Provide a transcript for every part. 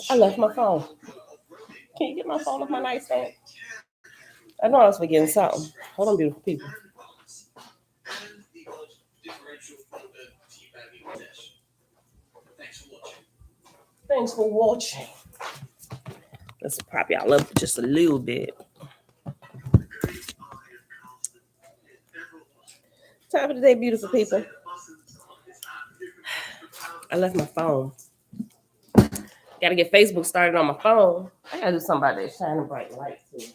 I left my phone. Can you get my phone off my nightstand? I know I was forgetting something. Hold on, beautiful people. Thanks for watching. Let's prop y'all up just a little bit. Time for the day, beautiful people. I left my phone. Got to get Facebook started on my phone. I got to do something about that shining bright light too.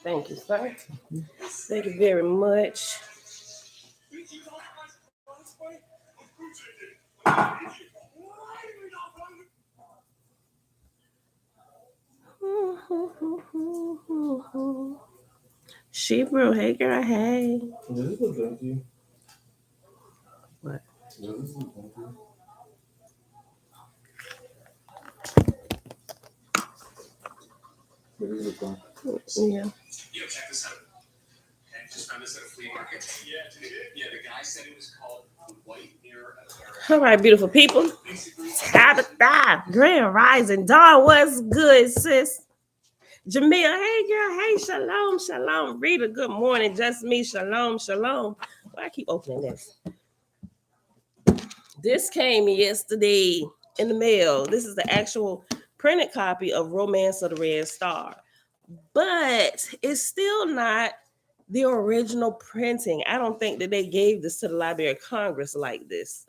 Thank you, sir. Thank you very much. She bro, hey girl, hey. This is empty. What? This is empty. Yeah. Yo, check this out. Okay, just found this at a flea market. Yeah, the guy said it was called the White Mirror of America. All right, beautiful people. Tabitha, Grand Rising, Dawn, what's good, sis? Jamil, hey girl, hey, shalom, shalom. Rita, good morning. Just me, shalom, shalom. Well, I keep opening this. This came yesterday in the mail. This is the actual printed copy of Romance of the Red Star, but it's still not the original printing. I don't think that they gave this to the Library of Congress like this.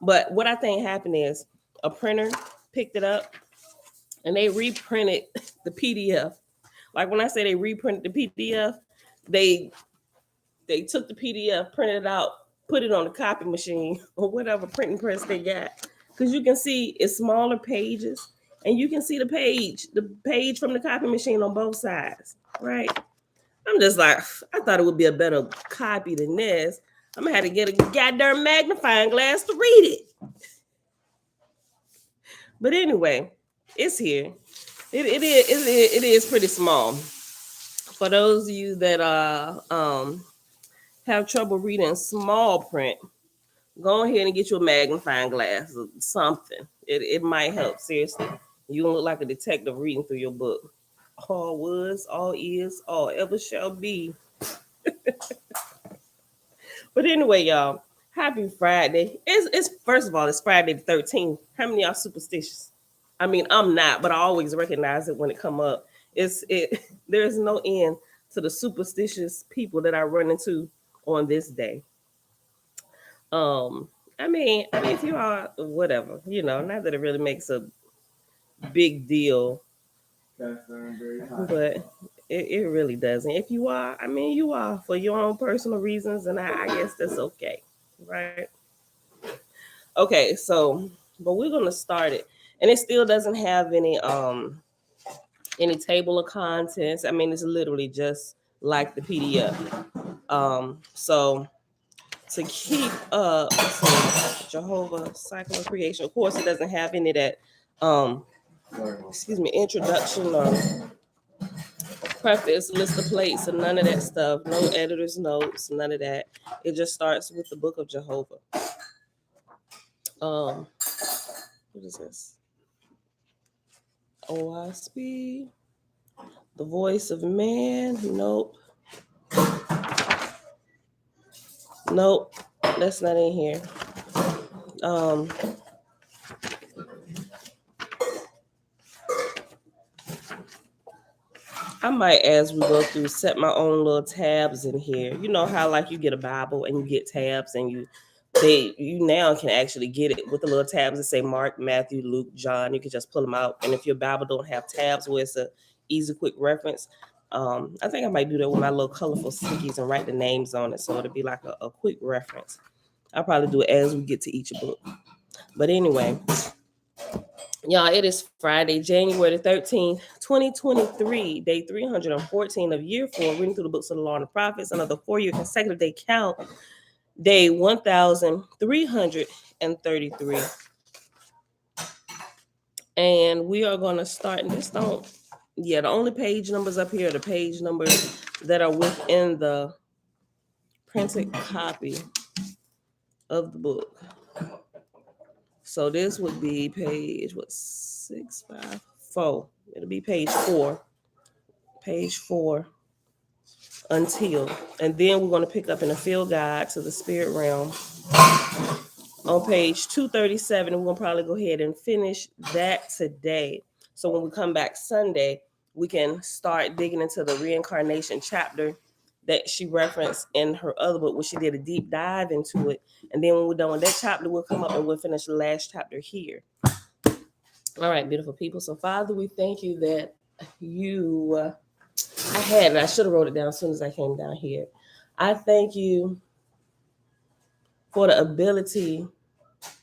But what I think happened is a printer picked it up and they reprinted the PDF. Like when I say they reprinted the PDF, they took the PDF, printed it out, put it on the copy machine or whatever printing press they got. Because you can see it's smaller pages and you can see the page from the copy machine on both sides, right? I'm just like, I thought it would be a better copy than this. I'm gonna have to get a goddamn magnifying glass to read it. But anyway, it's here. It is pretty small. For those of you that have trouble reading small print, go ahead and get you a magnifying glass or something. It might help, seriously. You don't look like a detective reading through your book. All was, all is, all ever shall be. But anyway, y'all, happy Friday. It's first of all, it's Friday the 13th. How many of y'all superstitious? I mean, I'm not, but I always recognize it when it come up. There's no end to the superstitious people that I run into on this day. I mean, if you are whatever, not that it really makes a big deal, but it really doesn't. If you are, I mean, you are for your own personal reasons, and I guess that's okay, right? Okay, so, but we're gonna start it, and it still doesn't have any table of contents. I mean, it's literally just like the PDF. So to keep Jehovah Cycle of Creation, of course, it doesn't have any of that introduction or preface, list of plates, and none of that stuff. No editor's notes, none of that. It just starts with the Book of Jehovah. What is this? OSB, The Voice of Man. Nope, that's not in here. I might, as we go through, set my own little tabs in here. You know how like you get a Bible and you get tabs, and you now can actually get it with the little tabs that say Mark, Matthew, Luke, John. You can just pull them out, and if your Bible don't have tabs where it's a easy, quick reference, I think I might do that with my little colorful stickies and write the names on it, so it'll be like a quick reference. I'll probably do it as we get to each book. But anyway, y'all, it is Friday, January the 13th, 2023, day 314 of year 4, reading through the books of the Law and the Prophets, another 4-year consecutive day count, day 1333. And we are going to start, and this don't, yeah, the only page numbers up here are the page numbers that are within the printed copy of the book. So this would be page, what, 654. It'll be page 4. Page 4 until. And then we're going to pick up in a field guide to the spirit realm on page 237. We're going to probably go ahead and finish that today. So when we come back Sunday, we can start digging into the reincarnation chapter that she referenced in her other book, where she did a deep dive into it. And then when we're done with that chapter, we'll come up and we'll finish the last chapter here. All right, beautiful people. So, Father, we thank you that you, I had it. I should have wrote it down as soon as I came down here. I thank you for the ability.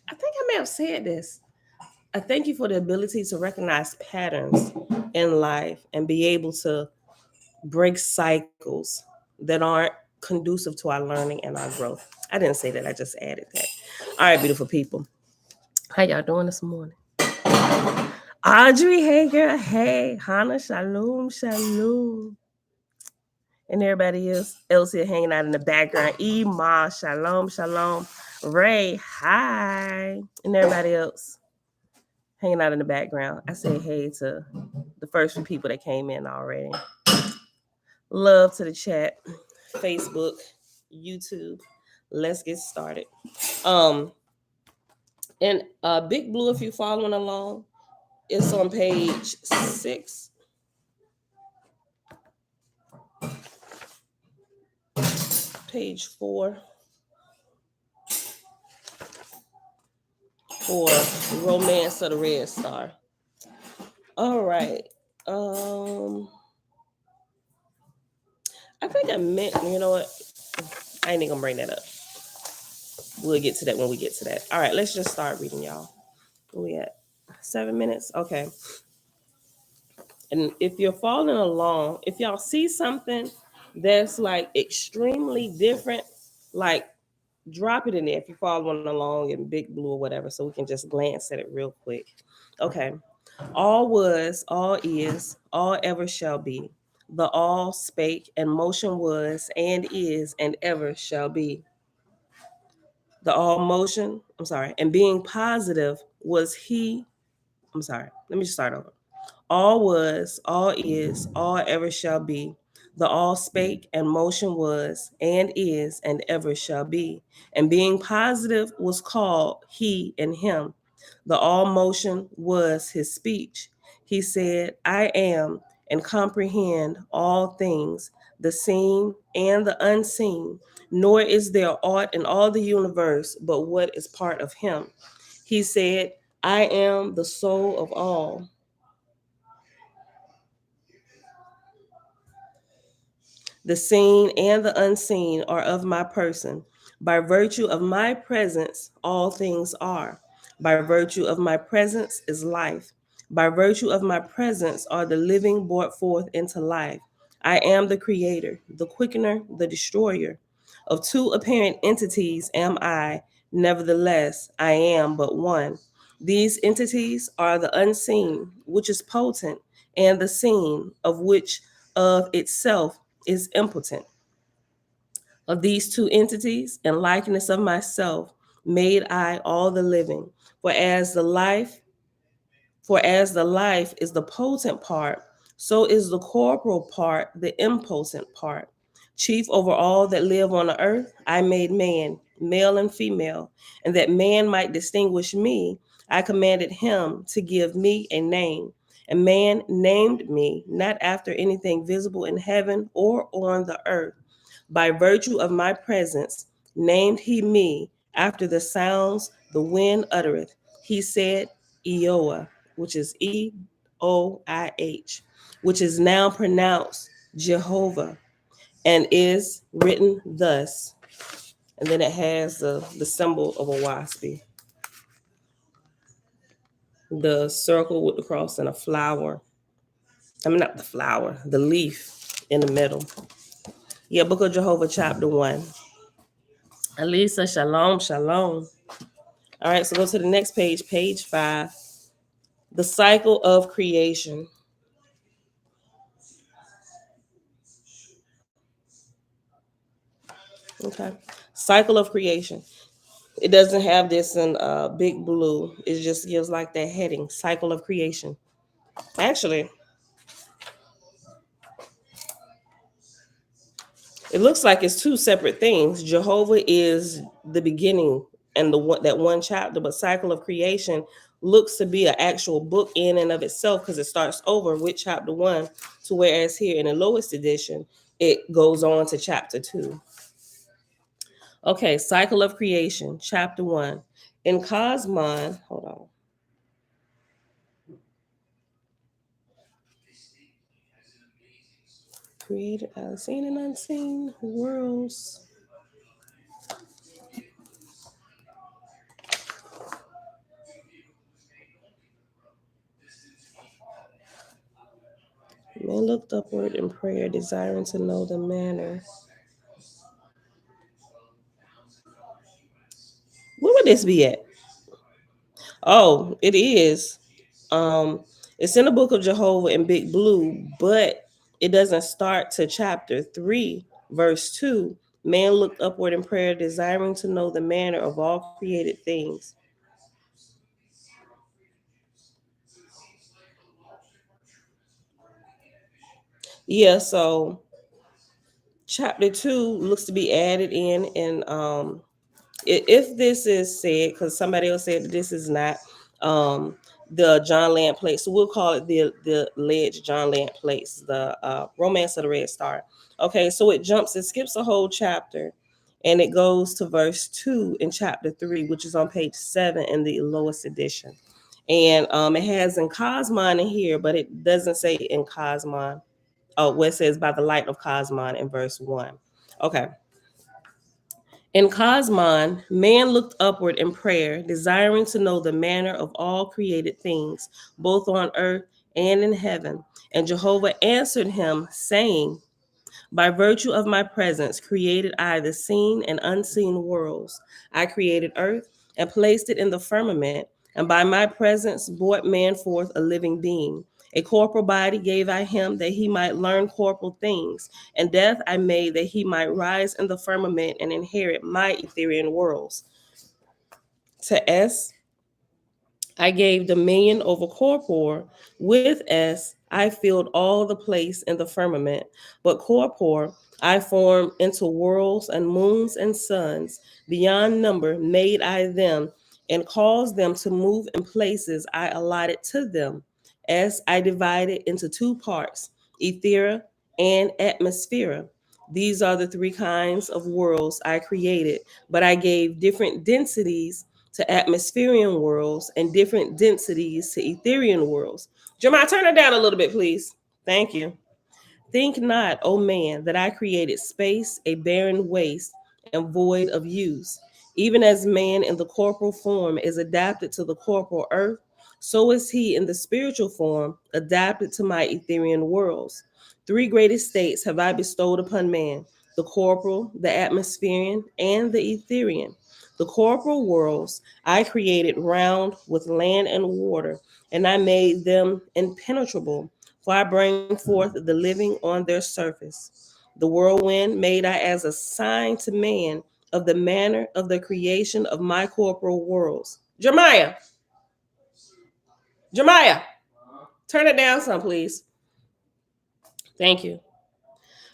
I think I may have said this. I thank you for the ability to recognize patterns in life and be able to break cycles that aren't conducive to our learning and our growth. I didn't say that. I just added that. All right, beautiful people. How y'all doing this morning? Audrey, hey girl, hey. Hannah, shalom, shalom. And everybody else here hanging out in the background. Ema, shalom, shalom. Ray, hi. And everybody else hanging out in the background. I say hey to the first few people that came in already. Love to the chat, Facebook, YouTube. Let's get started. And Big Blue, if you're following along, it's on page 6. Page 4 for Romance of the Red Star. All right. I think I meant, you know what? I ain't even gonna bring that up. We'll get to that when we get to that. All right, let's just start reading, y'all. Where we at? 7 minutes? Okay. And if you're following along, if y'all see something that's like extremely different, like drop it in there if you're following along in Big Blue or whatever, so we can just glance at it real quick. Okay. All was, all is, all ever shall be. The all spake, and motion was, and is, and ever shall be. The all motion, and being positive was he. Let me just start over. All was, all is, all ever shall be. The all spake, and motion was, and is, and ever shall be. And being positive was called he and him. The all motion was his speech. He said, I am, and comprehend all things, the seen and the unseen, nor is there aught in all the universe but what is part of him. He said, I am the soul of all. The seen and the unseen are of my person. By virtue of my presence, all things are. By virtue of my presence is life. By virtue of my presence are the living brought forth into life. I am the creator, the quickener, the destroyer. Of two apparent entities am I, nevertheless, I am but one. These entities are the unseen, which is potent, and the seen, of which of itself is impotent. Of these two entities, in likeness of myself, made I all the living. For as the life is the potent part, so is the corporal part the impotent part. Chief over all that live on the earth, I made man, male and female, and that man might distinguish me, I commanded him to give me a name. And man named me, not after anything visible in heaven or on the earth. By virtue of my presence, named he me after the sounds the wind uttereth. He said, Eoah, which is Eoih, which is now pronounced Jehovah, and is written thus. And then it has the symbol of a waspy. The circle with the cross and a flower. Not the flower, the leaf in the middle. Yeah, Book of Jehovah, chapter 1. Alisa, shalom, shalom. All right, so go to the next page, page 5. The cycle of creation. Okay. Cycle of creation. It doesn't have this in big blue. It just gives like that heading, cycle of creation. Actually, it looks like it's two separate things. Jehovah is the beginning and the one that one chapter, but cycle of creation looks to be an actual book in and of itself because it starts over with chapter 1 to whereas here in the lowest edition it goes on to chapter 2. Okay, cycle of creation, chapter 1. In Cosmon, hold on. Created as seen and unseen worlds. Man looked upward in prayer, desiring to know the manner. Where would this be at? Oh, it is. Um, it's in the book of Jehovah in Big Blue, but it doesn't start to chapter 3, verse 2. Man looked upward in prayer, desiring to know the manner of all created things. Yeah, so chapter 2 looks to be added in, and if this is said, because somebody else said that this is not the John Land place, so we'll call it the alleged John Land place, the Romance of the Red Star. Okay, so it skips a whole chapter, and it goes to verse 2 in chapter 3, which is on page 7 in the lowest edition. And it has in Cosmon in here, but it doesn't say in Cosmon. Oh, where it says by the light of Cosmon in verse 1. Okay. In Cosmon, man looked upward in prayer, desiring to know the manner of all created things, both on earth and in heaven. And Jehovah answered him, saying, by virtue of my presence created I the seen and unseen worlds. I created earth and placed it in the firmament, and by my presence brought man forth a living being. A corporal body gave I him that he might learn corporal things, and death I made that he might rise in the firmament and inherit my ethereal worlds. To S I gave dominion over corpor. With S, I filled all the place in the firmament. But corpor, I formed into worlds and moons and suns. Beyond number made I them and caused them to move in places I allotted to them. S, I divided into two parts, ethera and atmosphere. These are the three kinds of worlds I created, but I gave different densities to atmospherian worlds and different densities to etherian worlds. Jeremiah, turn it down a little bit, please. Thank you. Think not, O man, that I created space, a barren waste, and void of use. Even as man in the corporal form is adapted to the corporal earth, so is he in the spiritual form adapted to my etherian worlds. Three great estates have I bestowed upon man, the corporal, the atmospherian, and the etherian. The corporal worlds I created round with land and water, and I made them impenetrable, for I bring forth the living on their surface. The whirlwind made I as a sign to man of the manner of the creation of my corporal worlds. Jeremiah, turn it down some, please. Thank you.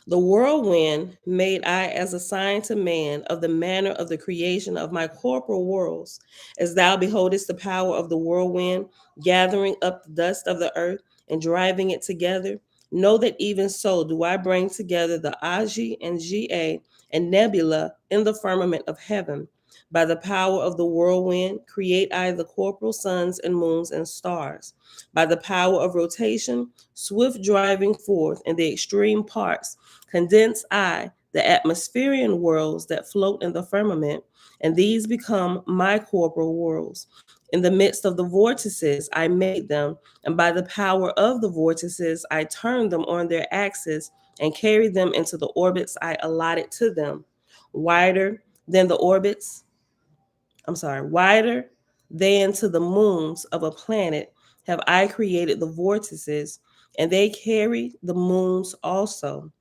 The whirlwind made I as a sign to man of the manner of the creation of my corporal worlds. As thou beholdest the power of the whirlwind, gathering up the dust of the earth and driving it together, know that even so do I bring together the Agi and Ga and nebula in the firmament of heaven. By the power of the whirlwind, create I the corporal suns and moons and stars. By the power of rotation, swift driving forth in the extreme parts, condense I the atmospherian worlds that float in the firmament, and these become my corporal worlds. In the midst of the vortices, I made them, and by the power of the vortices, I turned them on their axis and carried them into the orbits I allotted to them. Wider than the orbits, wider than to the moons of a planet, have I created the vortices, and they carry the moons also.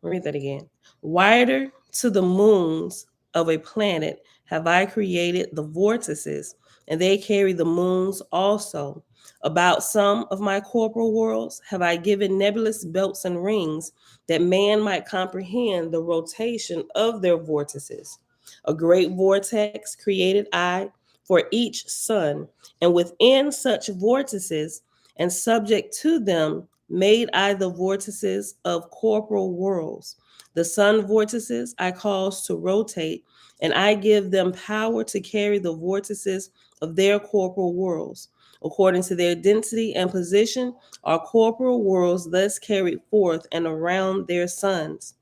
Read that again. Wider to the moons of a planet have I created the vortices, and they carry the moons also. About some of my corporal worlds have I given nebulous belts and rings, that man might comprehend the rotation of their vortices. A great vortex created I for each sun, and within such vortices, and subject to them, made I the vortices of corporal worlds. The sun vortices I cause to rotate, and I give them power to carry the vortices of their corporal worlds. According to their density and position, are corporal worlds thus carried forth and around their suns.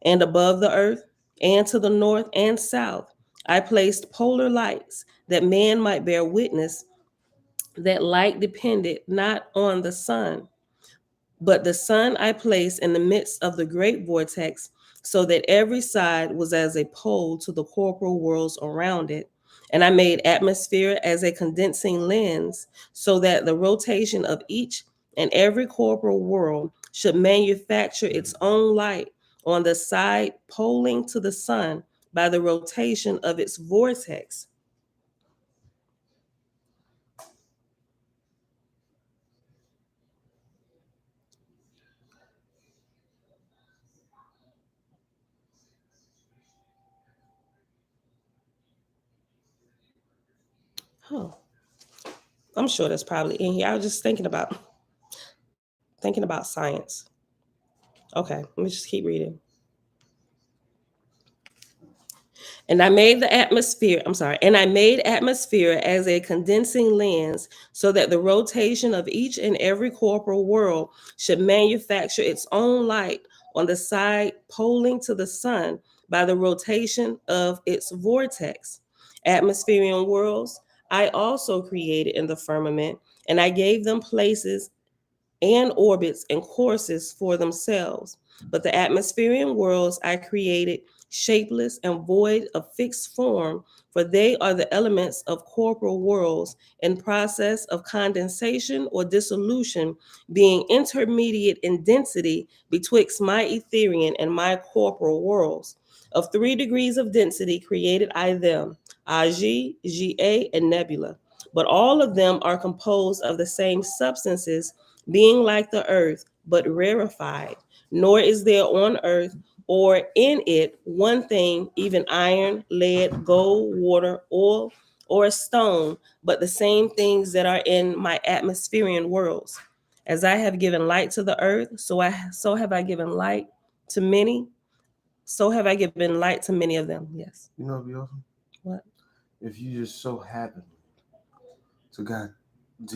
And above the earth, and to the north and south, I placed polar lights, that man might bear witness that light depended not on the sun, but the sun I placed in the midst of the great vortex, so that every side was as a pole to the corporal worlds around it. And I made atmosphere as a condensing lens, so that the rotation of each and every corporal world should manufacture its own light on the side poling to the sun by the rotation of its vortex. Oh, I'm sure that's probably in here. I was just thinking about science. Okay, let me just keep reading. And I made atmosphere as a condensing lens, so that the rotation of each and every corporal world should manufacture its own light on the side poling to the sun by the rotation of its vortex. Atmospheric worlds I also created in the firmament, and I gave them places and orbits and courses for themselves. But the atmospheric worlds I created shapeless and void of fixed form, for they are the elements of corporal worlds in process of condensation or dissolution, being intermediate in density betwixt my Etherian and my corporal worlds. Of 3 degrees of density created I them, Ag, Ga, and Nebula. But all of them are composed of the same substances, being like the earth, but rarefied. Nor is there on earth or in it one thing, even iron, lead, gold, water, oil, or a stone, but the same things that are in my atmospheric worlds. As I have given light to the earth, so have I given light to many. So have I given light to many of them. Yes. You know, it'd be awesome. What? If you just so happen to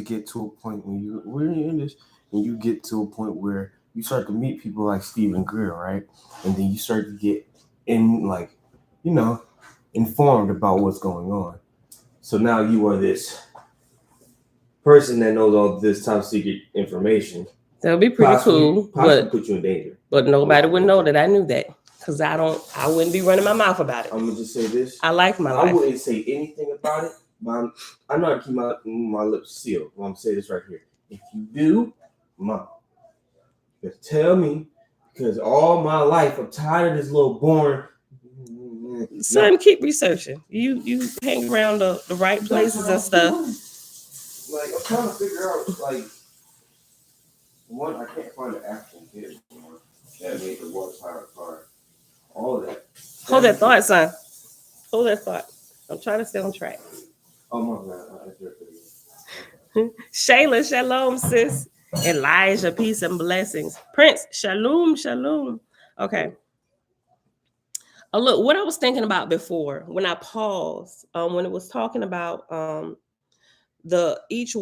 get to a point when you're in this, and you get to a point where you start to meet people like Stephen Greer, right? And then you start to get informed about what's going on. So now you are this person that knows all this top secret information. That would be pretty cool. Possibly put you in danger. But nobody would know that I knew that, because I wouldn't be running my mouth about it. I'm gonna just say this. I like my life. I wouldn't say anything about it, but I know how to keep my lips sealed. I'm gonna say this right here. If you do, Mom, you gotta tell me, because all my life I'm tired of this little boring. Son, keep researching. You hang around the right places and stuff. Like, I'm trying to figure out, like, one, I can't find the actual bit that made the water power car. All of that. Hold that thought, son. Hold that thought. I'm trying to stay on track. Oh my God. Shayla, shalom, sis. Elijah, peace and blessings. Prince, shalom, shalom. Okay. Oh, look, what I was thinking about before when I paused, when it was talking about each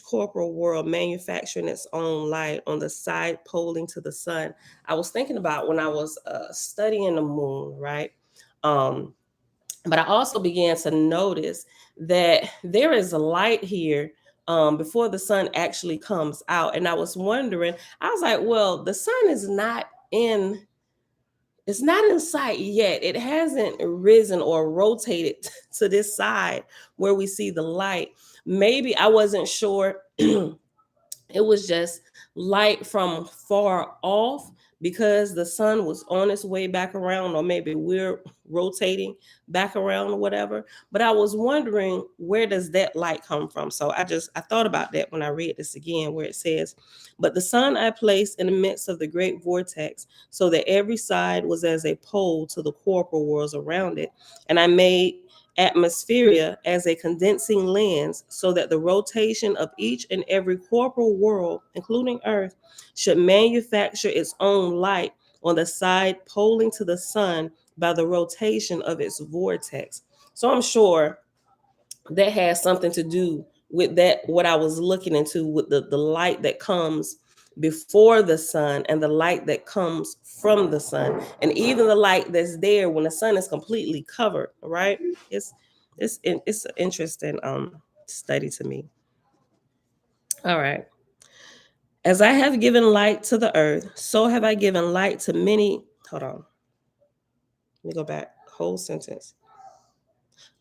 corporal world manufacturing its own light on the side poling to the sun. I was thinking about when I was studying the moon, right? But I also began to notice that there is a light here before the sun actually comes out. And I was wondering, I was like, well, the sun is not in sight yet. It hasn't risen or rotated to this side where we see the light. maybe I wasn't sure. It was just light from far off because the sun was on its way back around, or maybe we're rotating back around or whatever. But I was wondering, where does that light come from? So I thought about that when I read this again, where it says, but the sun I placed in the midst of the great vortex, so that every side was as a pole to the corporal worlds around it. And I made atmosphere as a condensing lens, so that the rotation of each and every corporal world, including Earth, should manufacture its own light on the side poling to the sun by the rotation of its vortex. So I'm sure that has something to do with that, what I was looking into with the light that comes before the sun and the light that comes from the sun, and even the light that's there when the sun is completely covered, right? It's an interesting study to me. All right. As I have given light to the earth, so have I given light to many. Hold on. Let me go back. Whole sentence.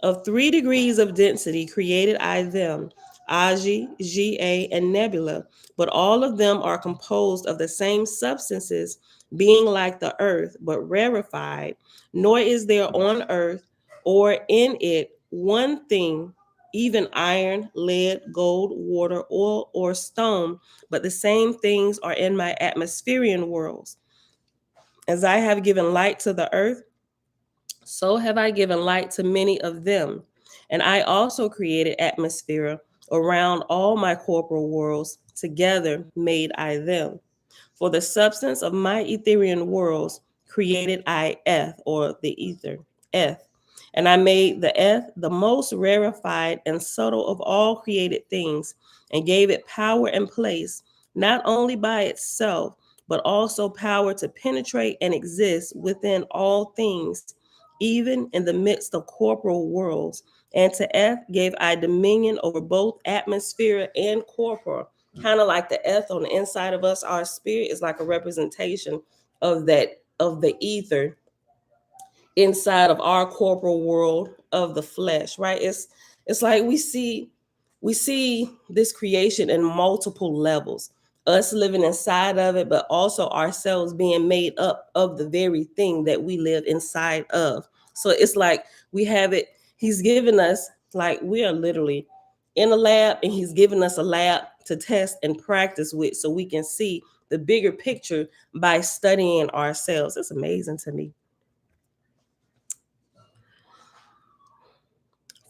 Of 3 degrees of density created I them, Agi, Ga, and Nebula, but all of them are composed of the same substances, being like the earth, but rarefied, nor is there on earth or in it one thing, even iron, lead, gold, water, oil, or stone, but the same things are in my atmospherian worlds. As I have given light to the earth, so have I given light to many of them. And I also created atmosphere around all my corporal worlds, together made I them. For the substance of my Etherian worlds created I Eth, or the ether, Eth. And I made the Eth the most rarefied and subtle of all created things, and gave it power and place, not only by itself, but also power to penetrate and exist within all things, even in the midst of corporal worlds. And to Eth gave I dominion over both atmosphere and corporal. Kind of like the Eth on the inside of us, our spirit is like a representation of that, of the ether inside of our corporal world of the flesh, right? It's like we see this creation in multiple levels, us living inside of it, but also ourselves being made up of the very thing that we live inside of. So it's like we have it, he's given us, like we are literally in a lab, and he's given us a lab to test and practice with, so we can see the bigger picture by studying ourselves. It's amazing to me.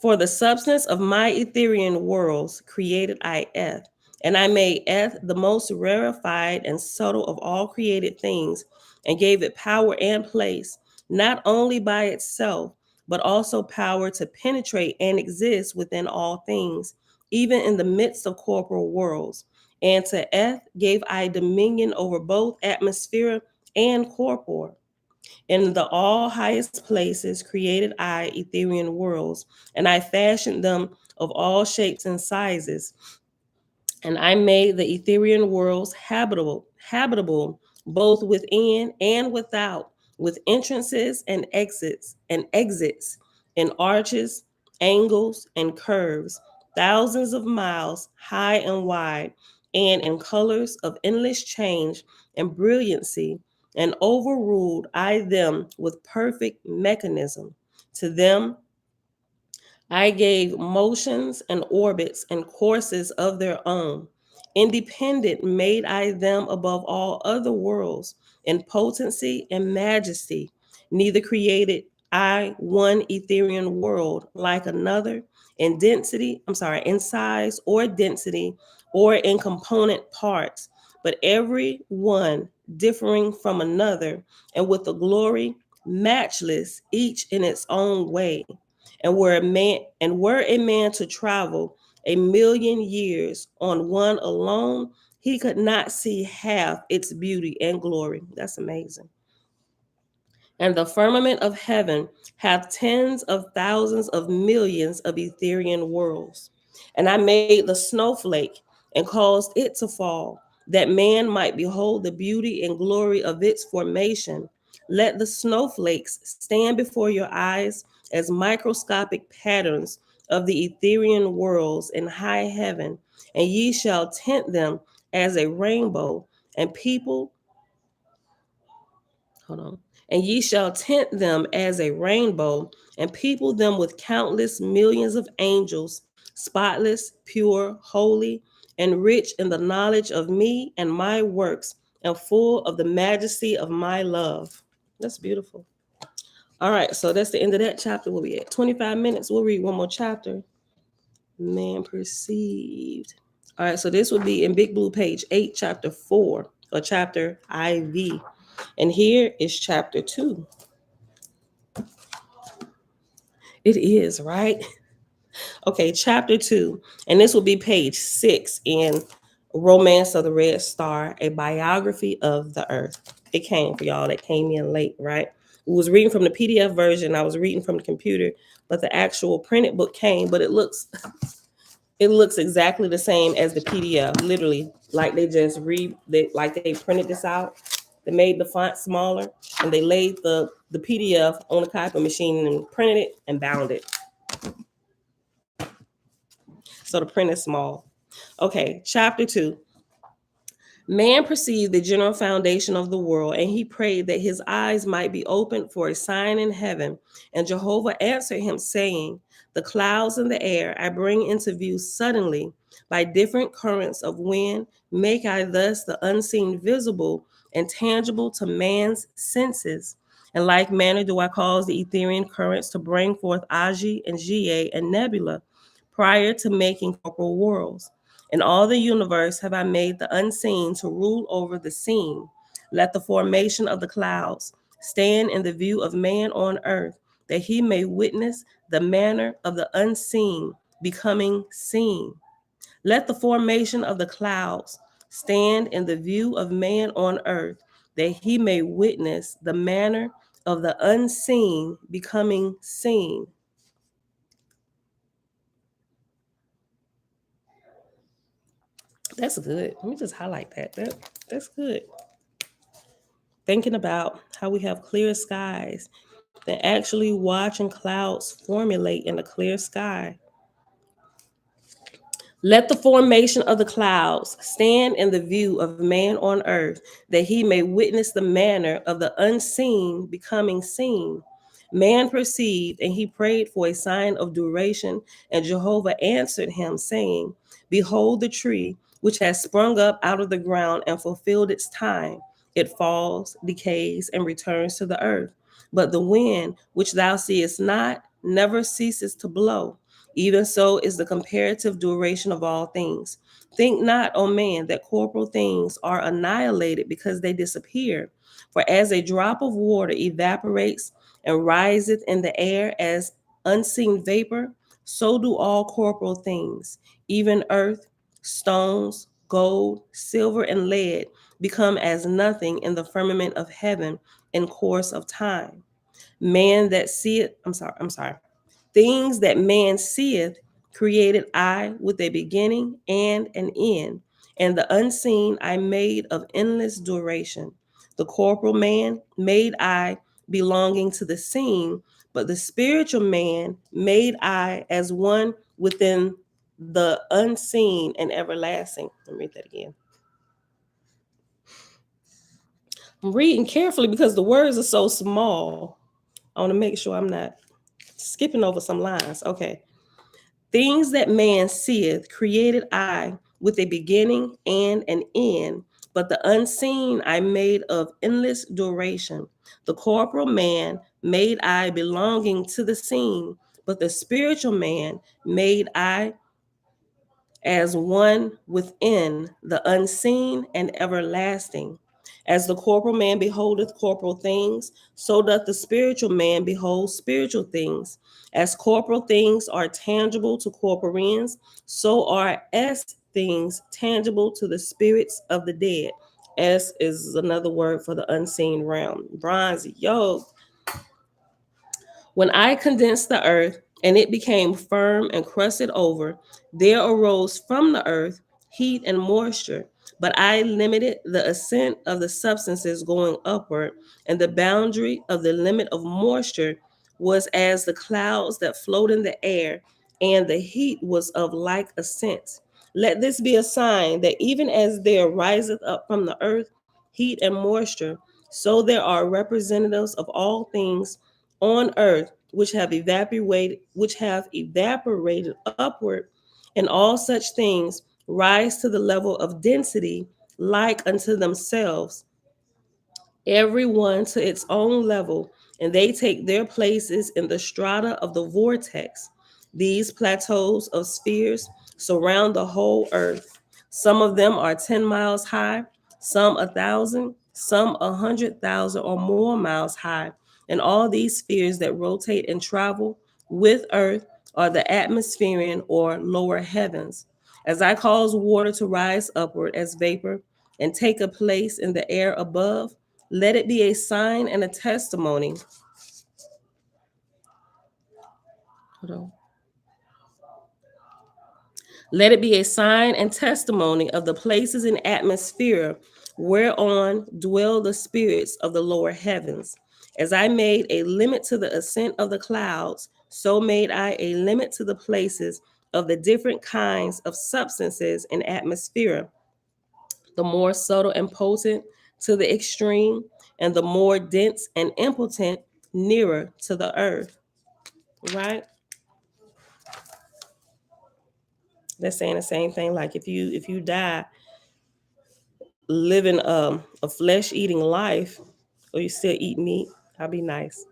For the substance of my Etherian worlds created I Eth, and I made Eth the most rarefied and subtle of all created things, and gave it power and place, not only by itself, but also power to penetrate and exist within all things, even in the midst of corporal worlds. And to Eth gave I dominion over both atmosphere and corpore. In the all highest places created I Etherian worlds, and I fashioned them of all shapes and sizes. And I made the Etherian worlds habitable both within and without, with entrances and exits, and arches, angles, and curves, thousands of miles high and wide, and in colors of endless change and brilliancy, and overruled I them with perfect mechanism. To them I gave motions and orbits and courses of their own. Independent made I them above all other worlds in potency and majesty. Neither created I one Etherian world like another in in size or density or in component parts, but every one differing from another, and with a glory matchless, each in its own way. And were a man to travel 1,000,000 years on one alone, he could not see half its beauty and glory. That's amazing. And the firmament of heaven hath tens of thousands of millions of Etherian worlds. And I made the snowflake and caused it to fall, that man might behold the beauty and glory of its formation. Let the snowflakes stand before your eyes as microscopic patterns of the Ethereal worlds in high heaven, and ye shall tint them as a rainbow, and people, hold on, and ye shall tint them as a rainbow, and people them with countless millions of angels, spotless, pure, holy, and rich in the knowledge of me and my works, and full of the majesty of my love. That's beautiful. All right, so that's the end of that chapter. We'll be at 25 minutes. We'll read one more chapter. Man perceived. All right, so this would be in Big Blue page 8, chapter 4, or chapter IV. And here is chapter 2. It is, right? Okay, chapter 2. And this will be page 6 in Romance of the Red Star, a biography of the Earth. It came for y'all that came in late, right? We was reading from the PDF version. I was reading from the computer, but the actual printed book came, but it looks exactly the same as the PDF. Literally, like they just like they printed this out. They made the font smaller and they laid the PDF on the copy machine and printed it and bound it. So the print is small. Okay, chapter 2. Man perceived the general foundation of the world, and he prayed that his eyes might be opened for a sign in heaven. And Jehovah answered him, saying, the clouds in the air I bring into view suddenly by different currents of wind, make I thus the unseen visible and tangible to man's senses. In like manner do I cause the Ethereal currents to bring forth Agi and Ga and Nebula prior to making corporal worlds. In all the universe have I made the unseen to rule over the seen. Let the formation of the clouds stand in the view of man on earth, that he may witness the manner of the unseen becoming seen. Let the formation of the clouds stand in the view of man on earth, that he may witness the manner of the unseen becoming seen. That's good. Let me just highlight that. That's good. Thinking about how we have clear skies, that actually watching clouds formulate in a clear sky. Let the formation of the clouds stand in the view of man on earth, that he may witness the manner of the unseen becoming seen. Man perceived, and he prayed for a sign of duration, and Jehovah answered him, saying, behold the tree, which has sprung up out of the ground and fulfilled its time. It falls, decays, and returns to the earth. But the wind, which thou seest not, never ceases to blow. Even so is the comparative duration of all things. Think not, O man, that corporal things are annihilated because they disappear. For as a drop of water evaporates and riseth in the air as unseen vapor, so do all corporal things, even earth, stones, gold, silver, and lead, become as nothing in the firmament of heaven in course of time. Man that seeth, I'm sorry. Things that man seeth created I with a beginning and an end, and the unseen I made of endless duration. The corporal man made I belonging to the seen, but the spiritual man made I as one within the unseen and everlasting. Let me read that again. I'm reading carefully because the words are so small. I want to make sure I'm not skipping over some lines. Okay. Things that man seeth created I with a beginning and an end, but the unseen I made of endless duration. The corporal man made I belonging to the seen, but the spiritual man made I as one within the unseen and everlasting. As the corporal man beholdeth corporal things, so doth the spiritual man behold spiritual things. As corporal things are tangible to corporeans, so are S things tangible to the spirits of the dead. S is another word for the unseen realm. Bronzy, yo, when I condensed the earth and it became firm and crusted over, there arose from the earth heat and moisture. But I limited the ascent of the substances going upward, and the boundary of the limit of moisture was as the clouds that float in the air, and the heat was of like ascent. Let this be a sign that even as there riseth up from the earth heat and moisture, so there are representatives of all things on earth which have evaporated upward, and all such things rise to the level of density like unto themselves, every one to its own level, and they take their places in the strata of the vortex. These plateaus of spheres surround the whole earth. Some of them are 10 miles high, some 1,000, some 100,000 or more miles high. And all these spheres that rotate and travel with earth are the atmospheric or lower heavens. As I cause water to rise upward as vapor and take a place in the air above, let it be a sign and a testimony. Hold on. Let it be a sign and testimony of the places in atmosphere whereon dwell the spirits of the lower heavens. As I made a limit to the ascent of the clouds, so made I a limit to the places of the different kinds of substances in atmosphere, the more subtle and potent to the extreme, and the more dense and impotent nearer to the earth. Right? They're saying the same thing. Like if you die living a flesh eating life, or you still eat meat, I'll be nice.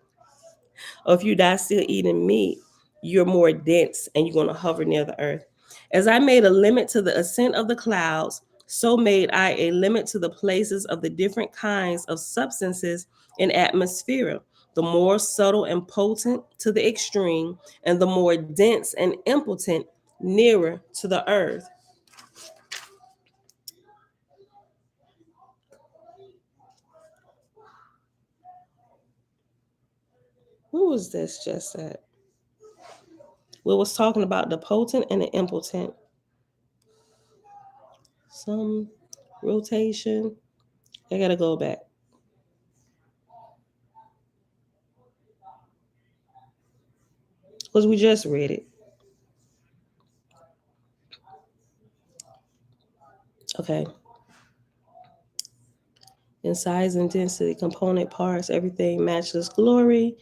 Or if you die still eating meat, you're more dense and you're going to hover near the earth. As I made a limit to the ascent of the clouds, so made I a limit to the places of the different kinds of substances in atmosphere, the more subtle and potent to the extreme, and the more dense and impotent nearer to the earth. Who was this just at? We was talking about the potent and the impotent. Some rotation. I gotta go back. Because we just read it. Okay. In size and density, component parts, everything matchless glory.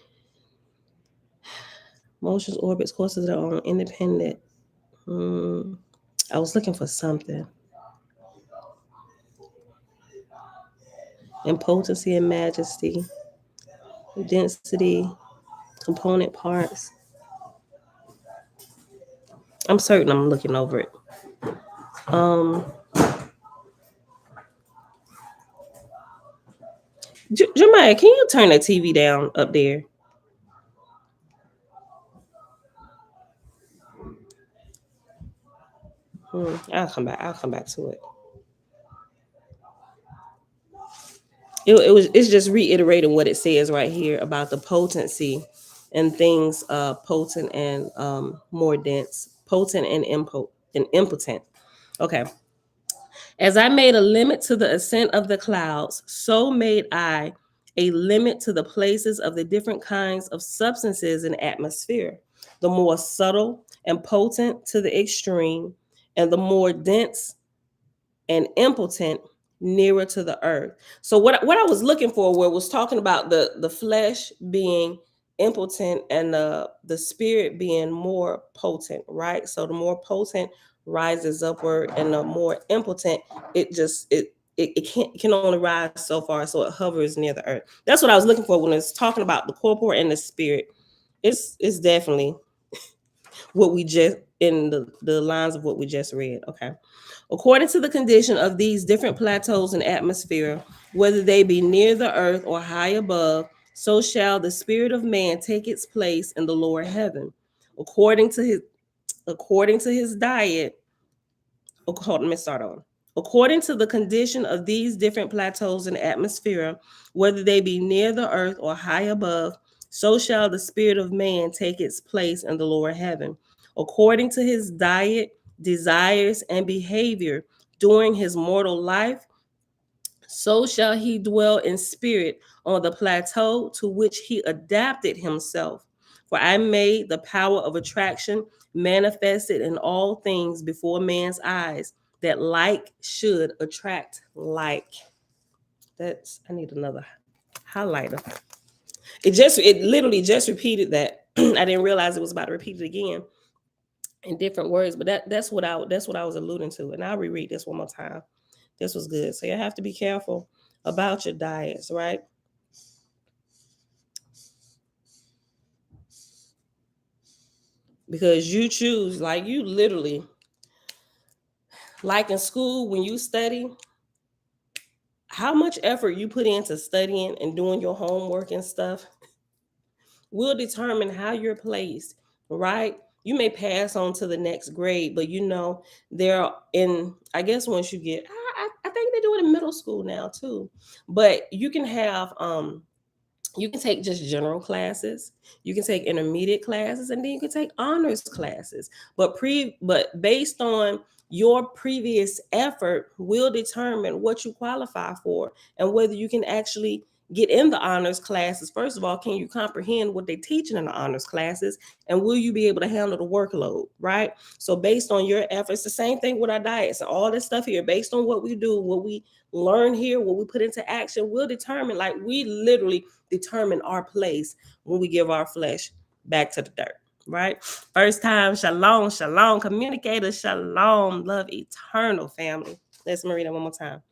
Motions, orbits, courses of their own, independent. I was looking for something. In potency and majesty, density, component parts. I'm certain I'm looking over it. Jeremiah, can you turn that TV down up there? I'll come back. I'll come back to it. It's just reiterating what it says right here about the potency and things potent and more dense, potent and impotent. Okay. As I made a limit to the ascent of the clouds, so made I a limit to the places of the different kinds of substances in atmosphere, the more subtle and potent to the extreme, and the more dense and impotent nearer to the earth. So what I was looking for where was talking about the flesh being impotent and the spirit being more potent, right? So the more potent rises upward, and the more impotent it can only rise so far, so it hovers near the earth. That's what I was looking for when it's talking about the corporal and the spirit. It's definitely what we just in the lines of what we just read. Okay. According to the condition of these different plateaus and atmosphere, whether they be near the earth or high above, so shall the spirit of man take its place in the lower heaven. According to his diet, let me start on. According to the condition of these different plateaus and atmosphere, whether they be near the earth or high above, so shall the spirit of man take its place in the lower heaven. According to his diet, desires, and behavior during his mortal life, so shall he dwell in spirit on the plateau to which he adapted himself. For I made the power of attraction manifested in all things before man's eyes, that like should attract like. I need another highlighter. It literally just repeated that. I didn't realize it was about to repeat it again in different words, but that's what I was alluding to. And I'll reread this one more time. This was good. So you have to be careful about your diets, right? Because you choose, like you literally, like in school when you study, how much effort you put into studying and doing your homework and stuff will determine how you're placed, right? You may pass on to the next grade, but they're in, I guess once you get, I think they do it in middle school now too. But you can have you can take just general classes, you can take intermediate classes, and then you can take honors classes. But based on your previous effort will determine what you qualify for and whether you can actually get in the honors classes. First of all, can you comprehend what they're teaching in the honors classes, and will you be able to handle the workload, right? So based on your efforts, the same thing with our diets and all this stuff here, based on what we do, what we learn here, what we put into action will determine, like we literally determine our place when we give our flesh back to the dirt, right? First time, shalom, shalom, communicator, shalom, love eternal, family. Let's read it one more time.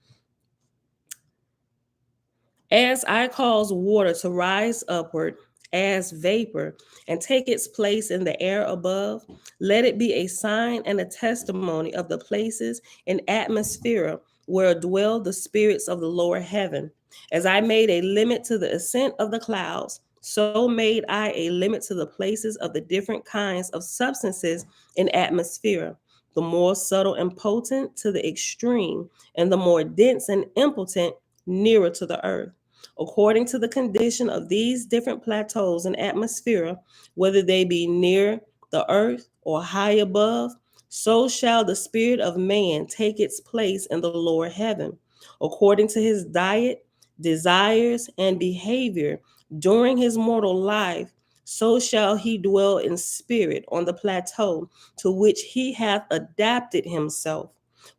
As I cause water to rise upward as vapor and take its place in the air above, let it be a sign and a testimony of the places and atmosphere where dwell the spirits of the lower heaven. As I made a limit to the ascent of the clouds, so made I a limit to the places of the different kinds of substances in atmosphere, the more subtle and potent to the extreme, and the more dense and impotent nearer to the earth. According to the condition of these different plateaus and atmosphere, whether they be near the earth or high above, so shall the spirit of man take its place in the lower heaven, according to his diet, desires, and behavior during his mortal life. So shall he dwell in spirit on the plateau to which he hath adapted himself.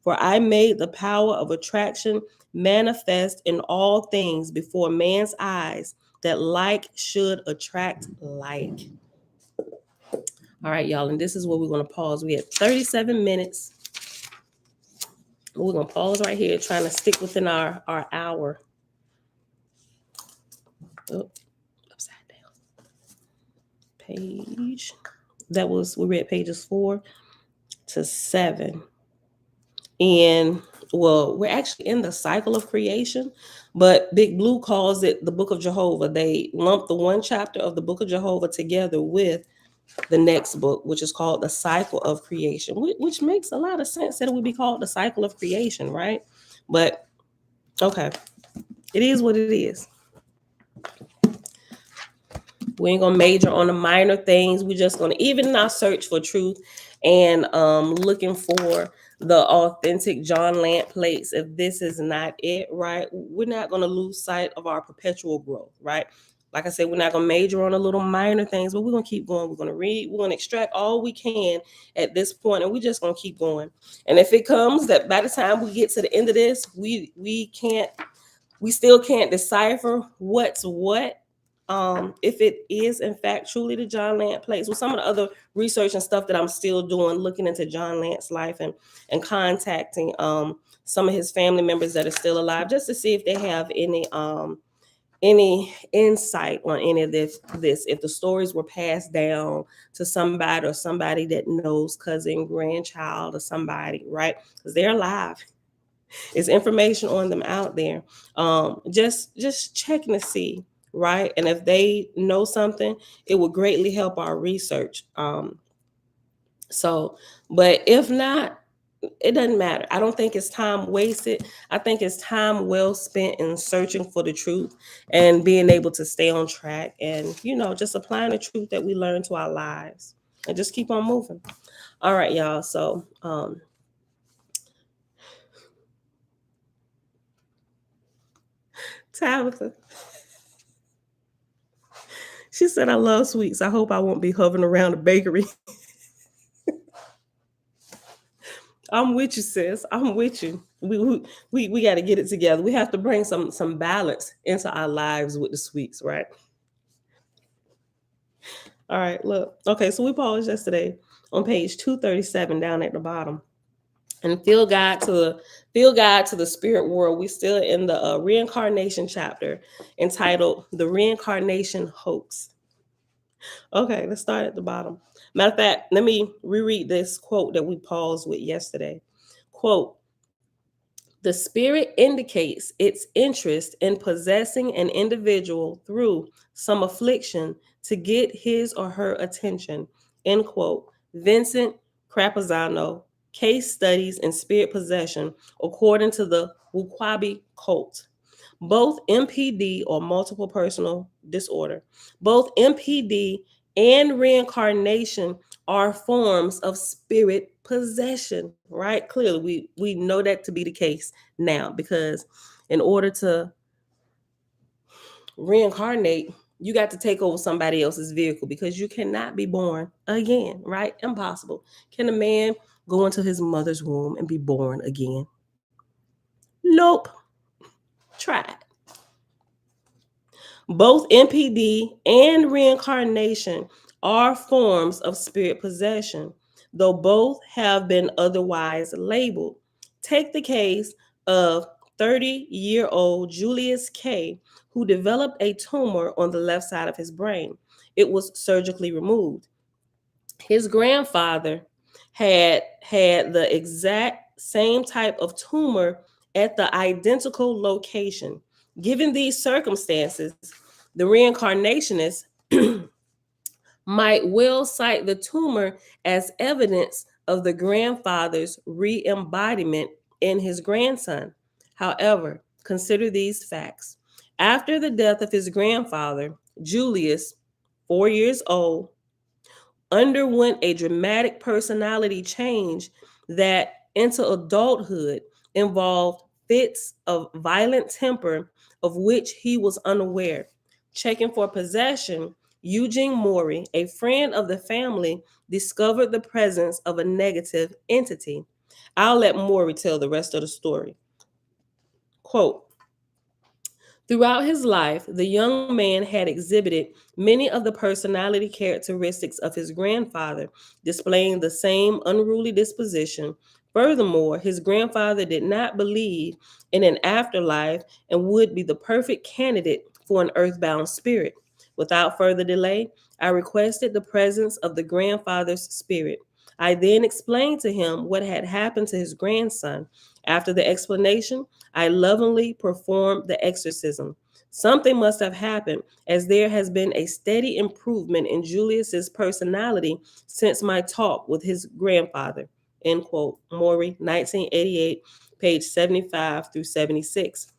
For I made the power of attraction manifest in all things before man's eyes, that like should attract like. All right, y'all, and this is where we're going to pause. We had 37 minutes. We're going to pause right here, trying to stick within our hour. Oh, upside down. Page. We read pages 4 to 7. And well, we're actually in the cycle of creation, but Big Blue calls it the Book of Jehovah. They lump the one chapter of the Book of Jehovah together with the next book, which is called the Cycle of Creation, which makes a lot of sense that it would be called the Cycle of Creation, right? But okay, it is what it is. We ain't gonna major on the minor things. We're just gonna, even in our search for truth and looking for the authentic John Lant plates, if this is not it, right, we're not gonna lose sight of our perpetual growth, right? Like I said, we're not gonna major on the little minor things, but we're gonna keep going. We're gonna read, we're gonna extract all we can at this point, and we're just gonna keep going. And if it comes that by the time we get to the end of this, we still can't decipher what's what, if it is in fact truly the John Lant plates. With some of the other research and stuff that I'm still doing, looking into John Lant's life and contacting some of his family members that are still alive, just to see if they have any insight on any of this, if the stories were passed down to somebody, or somebody that knows, cousin, grandchild, or somebody, right? Because they're alive. It's information on them out there. Just checking to see, right? And if they know something, it would greatly help our research. But if not, it doesn't matter. I don't think it's time wasted. I think it's time well spent in searching for the truth and being able to stay on track, and just applying the truth that we learn to our lives, and just keep on moving. All right, y'all. So Tabitha, she said, I love sweets. I hope I won't be hovering around the bakery. I'm with you, sis. I'm with you. We got to get it together. We have to bring some balance into our lives with the sweets, right? All right, look. Okay, so we paused yesterday on page 237 down at the bottom. And feel God to the spirit world. We still in the reincarnation chapter entitled The Reincarnation Hoax. Okay, let's start at the bottom. Matter of fact, let me reread this quote that we paused with yesterday. Quote, the spirit indicates its interest in possessing an individual through some affliction to get his or her attention. End quote. Vincent Crapazano, Case Studies in Spirit Possession, according to the Wukwabi cult. Both MPD or multiple personal disorder, both MPD and reincarnation are forms of spirit possession, right? Clearly, we know that to be the case now, because in order to reincarnate, you got to take over somebody else's vehicle, because you cannot be born again, right? Impossible. Can a man go into his mother's womb and be born again? Nope. Try it. Both MPD and reincarnation are forms of spirit possession, though both have been otherwise labeled. Take the case of 30-year-old Julius K., who developed a tumor on the left side of his brain. It was surgically removed. His grandfather had the exact same type of tumor at the identical location. Given these circumstances, the reincarnationist might well cite the tumor as evidence of the grandfather's re-embodiment in his grandson. However, consider these facts. After the death of his grandfather, Julius, 4 years old, underwent a dramatic personality change that into adulthood involved fits of violent temper of which he was unaware. Checking for possession, Eugene Maury, a friend of the family, discovered the presence of a negative entity. I'll let Maury tell the rest of the story. Quote, throughout his life, the young man had exhibited many of the personality characteristics of his grandfather, displaying the same unruly disposition. Furthermore, his grandfather did not believe in an afterlife and would be the perfect candidate for an earthbound spirit. Without further delay, I requested the presence of the grandfather's spirit. I then explained to him what had happened to his grandson. After the explanation, I lovingly performed the exorcism. Something must have happened, as there has been a steady improvement in Julius's personality since my talk with his grandfather. End quote. Maury, 1988, page 75 through 76.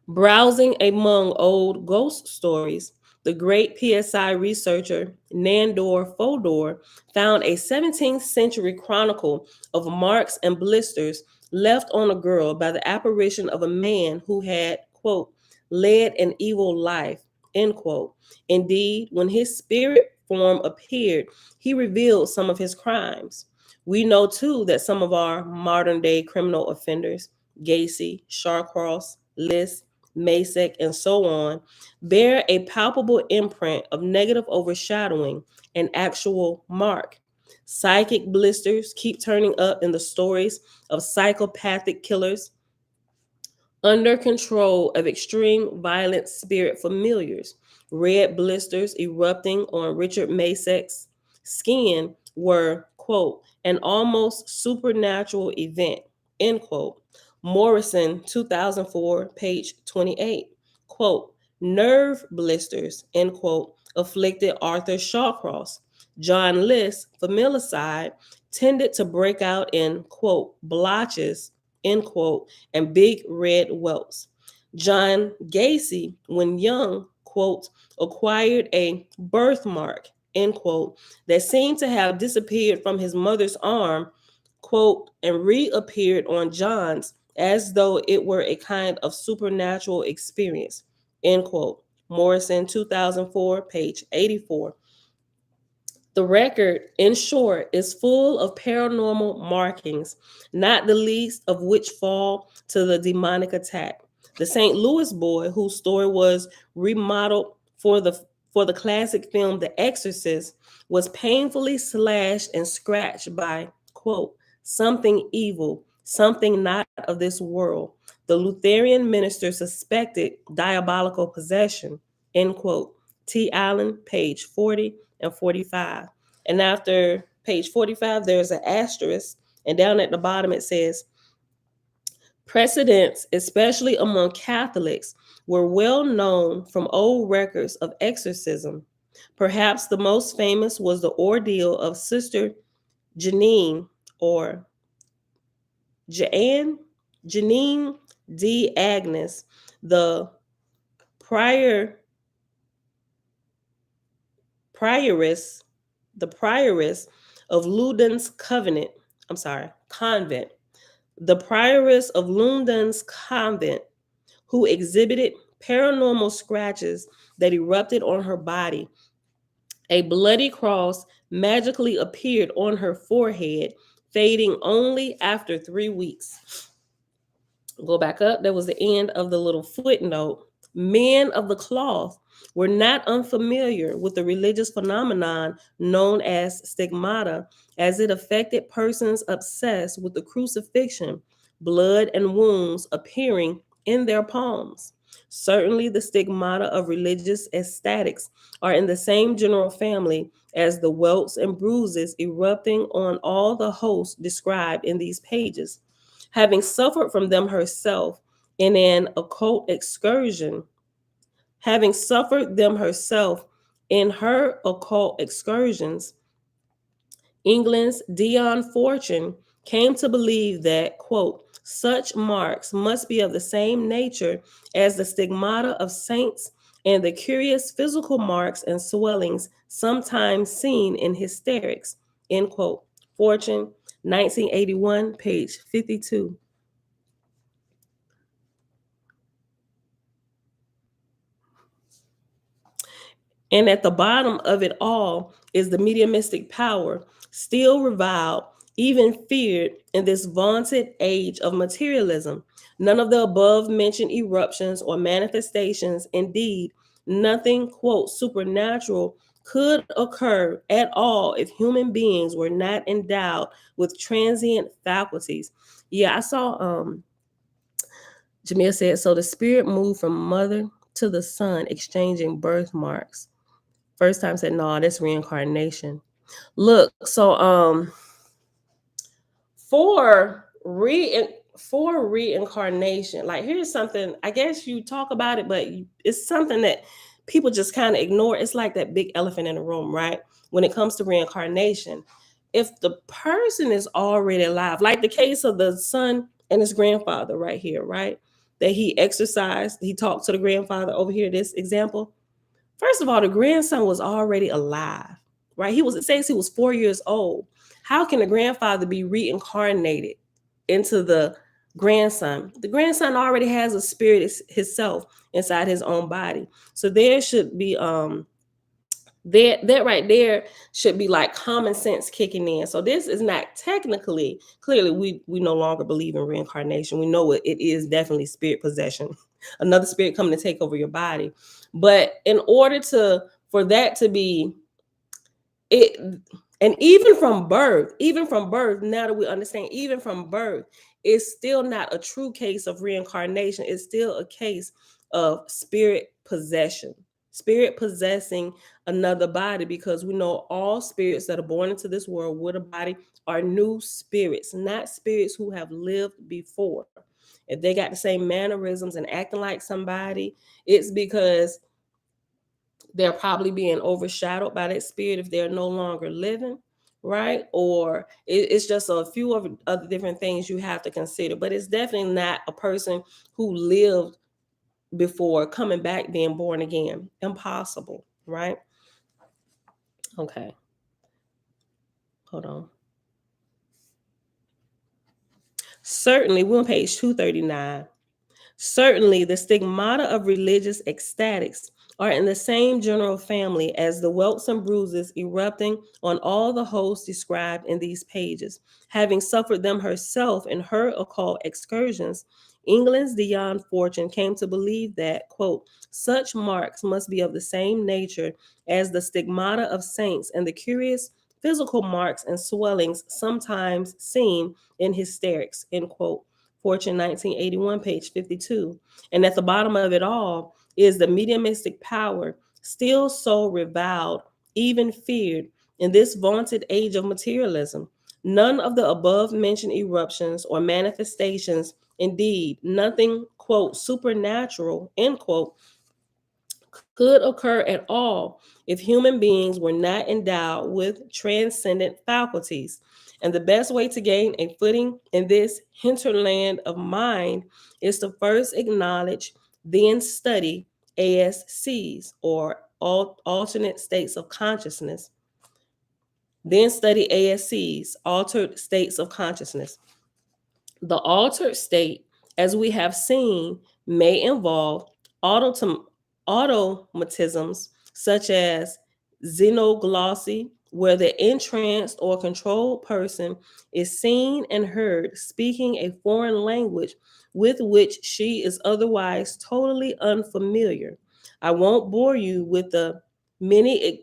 Browsing among old ghost stories, the great PSI researcher Nandor Fodor found a 17th century chronicle of marks and blisters left on a girl by the apparition of a man who had, quote, led an evil life, end quote. Indeed, when his spirit form appeared, he revealed some of his crimes. We know too that some of our modern day criminal offenders, Gacy, Shawcross, List, Masek, and so on, bear a palpable imprint of negative overshadowing, an actual mark. Psychic blisters keep turning up in the stories of psychopathic killers under control of extreme violent spirit familiars. Red blisters erupting on Richard Masek's skin were, quote, an almost supernatural event, end quote. Morrison, 2004, page 28, quote, nerve blisters, end quote, afflicted Arthur Shawcross. John List, familicide, tended to break out in, quote, blotches, end quote, and big red welts. John Gacy, when young, quote, acquired a birthmark, end quote, that seemed to have disappeared from his mother's arm, quote, and reappeared on John's as though it were a kind of supernatural experience, end quote. Morrison, 2004, page 84. The record, in short, is full of paranormal markings, not the least of which fall to the demonic attack. The St. Louis boy, whose story was remodeled for the classic film The Exorcist, was painfully slashed and scratched by, quote, something evil, something not of this world. The Lutheran minister suspected diabolical possession, end quote. T. Allen, page 40 and 45. And after page 45, there's an asterisk. And down at the bottom, it says, precedents, especially among Catholics, were well known from old records of exorcism. Perhaps the most famous was the ordeal of Sister Janine or Janine D. Agnes, the prior prioress, the prioress of Loudun's convent, the prioress of Loudun's convent, who exhibited paranormal scratches that erupted on her body. A bloody cross magically appeared on her forehead, fading only after 3 weeks. Go back up. That was the end of the little footnote. Men of the cloth were not unfamiliar with the religious phenomenon known as stigmata, as it affected persons obsessed with the crucifixion, blood and wounds appearing in their palms. Certainly, the stigmata of religious ecstatics are in the same general family as the welts and bruises erupting on all the hosts described in these pages. Having suffered from them herself in an occult excursion, having suffered them herself in her occult excursions, England's Dion Fortune came to believe that, quote, such marks must be of the same nature as the stigmata of saints and the curious physical marks and swellings sometimes seen in hysterics, end quote. Fortune, 1981, page 52. And at the bottom of it all is the mediumistic power, still reviled, even feared in this vaunted age of materialism. None of the above mentioned eruptions or manifestations, indeed, nothing, quote, supernatural could occur at all if human beings were not endowed with transient faculties. Yeah, I saw Jamil said, so the spirit moved from mother to the son, exchanging birthmarks. First time said, no, that's reincarnation. Look, so for reincarnation, like here's something, I guess you talk about it, but it's something that people just kind of ignore. It's like that big elephant in the room, right? When it comes to reincarnation, if the person is already alive, like the case of the son and his grandfather right here, right? That he exercised, he talked to the grandfather over here, this example. First of all, the grandson was already alive, right? It says he was 4 years old. How can the grandfather be reincarnated into the grandson? The grandson already has a spirit himself inside his own body. So there should be that right there should be like common sense kicking in. So this is not technically, clearly we no longer believe in reincarnation. We know it is definitely spirit possession, another spirit coming to take over your body. But in order for that to be it, and even from birth, now that we understand, even from birth, it's still not a true case of reincarnation. It's still a case of spirit possession, spirit possessing another body, because we know all spirits that are born into this world with a body are new spirits, not spirits who have lived before. If they got the same mannerisms and acting like somebody, it's because they're probably being overshadowed by that spirit if they're no longer living, right? Or it's just a few of other different things you have to consider. But it's definitely not a person who lived before coming back being born again. Impossible, right? Okay. Hold on. Certainly, we're on page 239. Certainly, the stigmata of religious ecstatics are in the same general family as the welts and bruises erupting on all the hosts described in these pages. Having suffered them herself in her occult excursions, England's Dion Fortune came to believe that, quote, such marks must be of the same nature as the stigmata of saints and the curious physical marks and swellings sometimes seen in hysterics, end quote. Fortune 1981, page 52. And at the bottom of it all is the mediumistic power, still so reviled, even feared, in this vaunted age of materialism. None of the above mentioned eruptions or manifestations, indeed, nothing, quote, supernatural, end quote, could occur at all if human beings were not endowed with transcendent faculties. And the best way to gain a footing in this hinterland of mind is to first acknowledge, then study ASCs, or alternate states of consciousness. Then study ASCs, altered states of consciousness. The altered state, as we have seen, may involve automatisms such as xenoglossy, where the entranced or controlled person is seen and heard speaking a foreign language with which she is otherwise totally unfamiliar. I won't bore you with the many.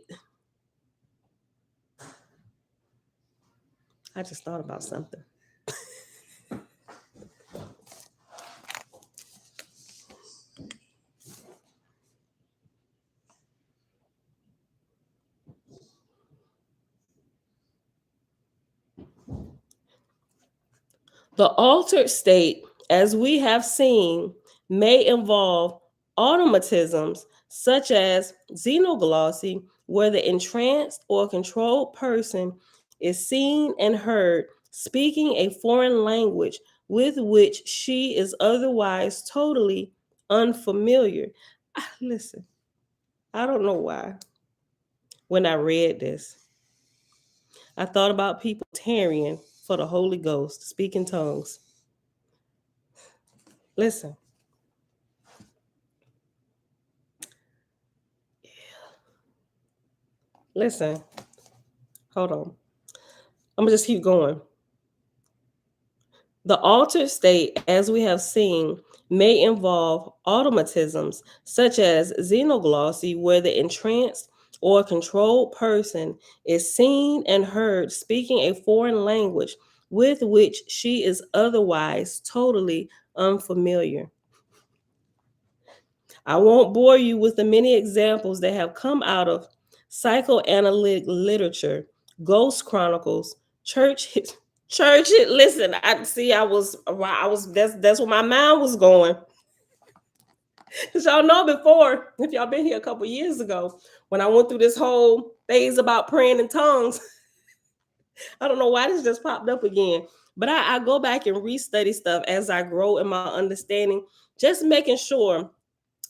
I just thought about something. The altered state, as we have seen, may involve automatisms such as xenoglossy, where the entranced or controlled person is seen and heard speaking a foreign language with which she is otherwise totally unfamiliar. Listen, I don't know why. When I read this, I thought about people tarrying for the Holy Ghost, speaking tongues. Listen. Listen. Hold on. I'm going to just keep going. The altered state, as we have seen, may involve automatisms such as xenoglossy, where the entranced or controlled person is seen and heard speaking a foreign language with which she is otherwise totally unfamiliar. I won't bore you with the many examples that have come out of psychoanalytic literature, ghost chronicles, church. Listen, I was that's where my mind was going. Because y'all know before, if y'all been here a couple years ago, when I went through this whole phase about praying in tongues, I don't know why this just popped up again. But I go back and restudy stuff as I grow in my understanding, just making sure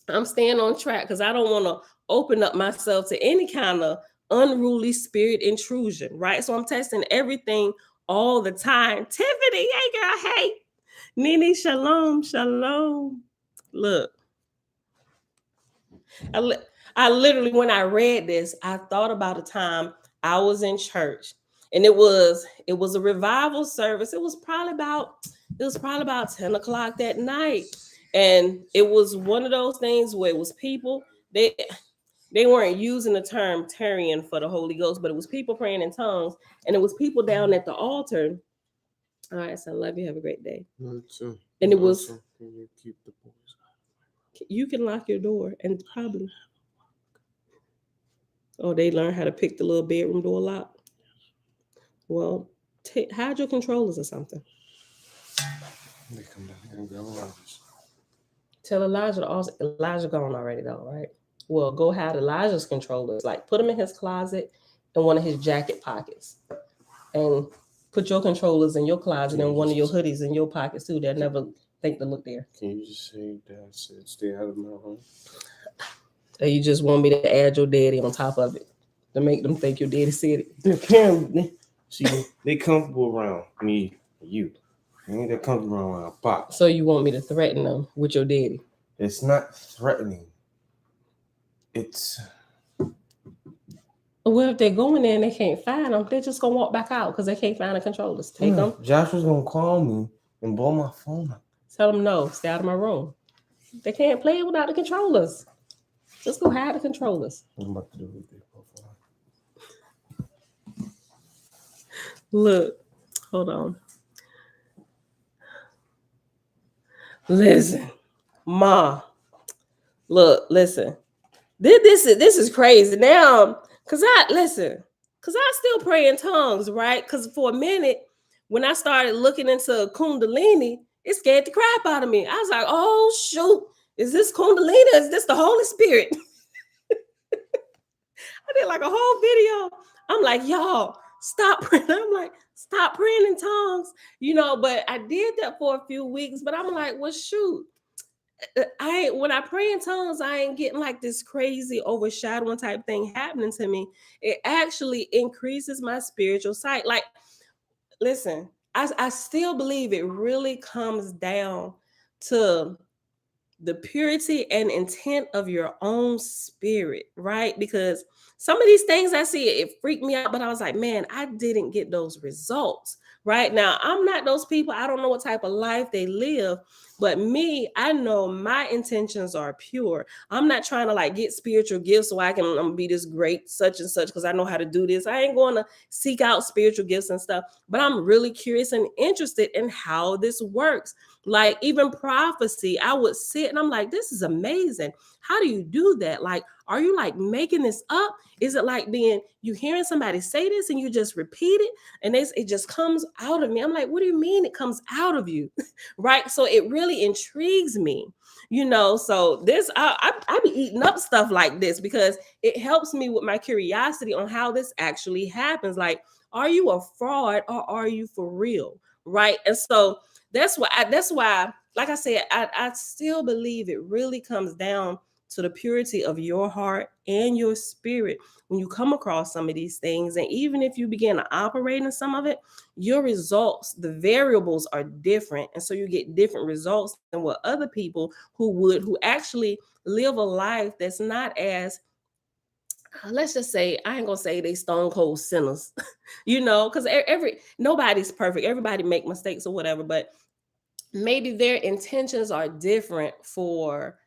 I'm staying on track, because I don't want to open up myself to any kind of unruly spirit intrusion, right? So I'm testing everything all the time. Tiffany, hey girl, hey. Nene, shalom, shalom. Look, I literally, when I read this, I thought about a time I was in church, and it was a revival service. It was probably about 10 o'clock that night. And it was one of those things where it was people, they weren't using the term tarrying for the Holy Ghost, but it was people praying in tongues, and it was people down at the altar. All right, so I love you. Have a great day. And it was, can you keep the boys out? You can lock your door, and probably, they learn how to pick the little bedroom door lock. Well, hide your controllers or something. They come down here and grab Elijah's. Tell Elijah to also, Elijah gone already though, right? Well, go hide Elijah's controllers. Like, put them in his closet and one of his jacket pockets, and put your controllers in your closet and one of your hoodies in your pockets too. They'll never think to look there. Can you just say Dad said stay out of my home? Or you just want me to add your daddy on top of it to make them think your daddy said it? They can. See, they comfortable around me and you. They ain't that comfortable around Pop. So you want me to threaten them with your daddy? It's not threatening. it's Well, if they go in there and they can't find them, they're just gonna walk back out because they can't find the controllers. Take them. Joshua's gonna call me and blow my phone up. Tell them no. Stay out of my room. They can't play it without the controllers. Just go hide the controllers. What I'm about to do with this profile. Look, hold on. Listen, Ma. Look, listen. This is crazy now. Cause I still pray in tongues, right? Cause for a minute, when I started looking into Kundalini, it scared the crap out of me. I was like, oh shoot, is this Kundalini? Is this the Holy Spirit? I did like a whole video. I'm like, y'all, stop praying. I'm like, stop praying in tongues, but I did that for a few weeks, but I'm like, well, shoot. When I pray in tongues, I ain't getting like this crazy overshadowing type thing happening to me. It actually increases my spiritual sight. Like, listen, I still believe it really comes down to the purity and intent of your own spirit, right? Because some of these things I see, it freaked me out, but I was like, man, I didn't get those results. Right now, I'm not those people. I don't know what type of life they live, but me, I know my intentions are pure. I'm not trying to like get spiritual gifts so I'm gonna be this great such and such because I know how to do this. I ain't going to seek out spiritual gifts and stuff, but I'm really curious and interested in how this works. Like even prophecy, I would sit and I'm like, this is amazing. How do you do that? Like, are you like making this up? Is it like you hearing somebody say this and you just repeat it and it just comes out of me? I'm like, what do you mean it comes out of you? Right? So it really intrigues me, so this, I be eating up stuff like this because it helps me with my curiosity on how this actually happens. Like, are you a fraud or are you for real? Right? And so that's why, like I said, I still believe it really comes down to the purity of your heart and your spirit when you come across some of these things. And even if you begin to operate in some of it, your results, the variables are different. And so you get different results than what other people who actually live a life that's not as, let's just say, I ain't gonna say they stone cold sinners, because nobody's perfect. Everybody make mistakes or whatever, but maybe their intentions are different for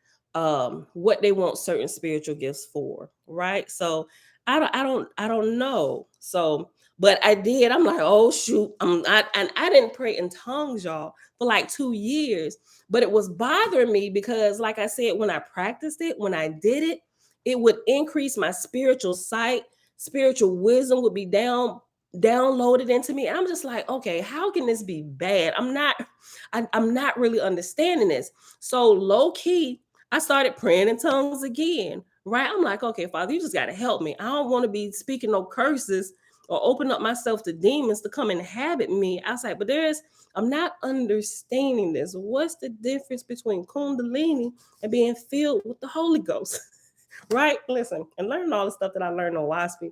what they want certain spiritual gifts for, right? So I don't know. So, but I did. I'm like, oh shoot, I didn't pray in tongues, y'all, for like 2 years, but it was bothering me because, like I said, when I practiced it, when I did it, it would increase my spiritual sight. Spiritual wisdom would be downloaded into me. I'm just like, okay, how can this be bad? I'm not really understanding this. So low key, I started praying in tongues again, right? I'm like, okay, Father, you just got to help me. I don't want to be speaking no curses or open up myself to demons to come inhabit me. I was like, but I'm not understanding this. What's the difference between Kundalini and being filled with the Holy Ghost? Right? Listen, and learn all the stuff that I learned on WASP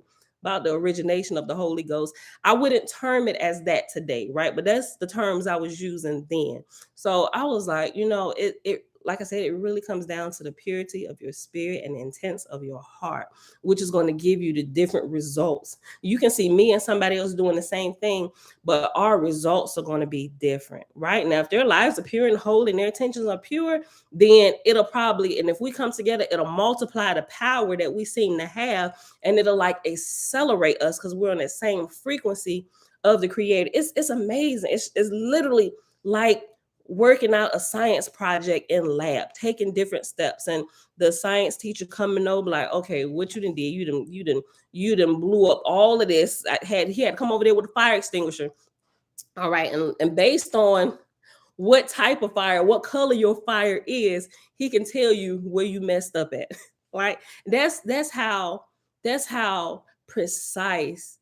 about the origination of the Holy Ghost. I wouldn't term it as that today, right? But that's the terms I was using then. So I was like, it like I said, it really comes down to the purity of your spirit and the intents of your heart, which is going to give you the different results. You can see me and somebody else doing the same thing, but our results are going to be different, right? Now, if their lives are pure and holy and their intentions are pure, then it'll probably, and if we come together, it'll multiply the power that we seem to have, and it'll like accelerate us because we're on the same frequency of the Creator. It's amazing. It's literally like working out a science project in lab, taking different steps, and the science teacher coming over like, okay, what you done did? You done blew up all of this. He had come over there with a fire extinguisher. All right, and based on what type of fire, what color your fire is, he can tell you where you messed up at. Right? That's how precise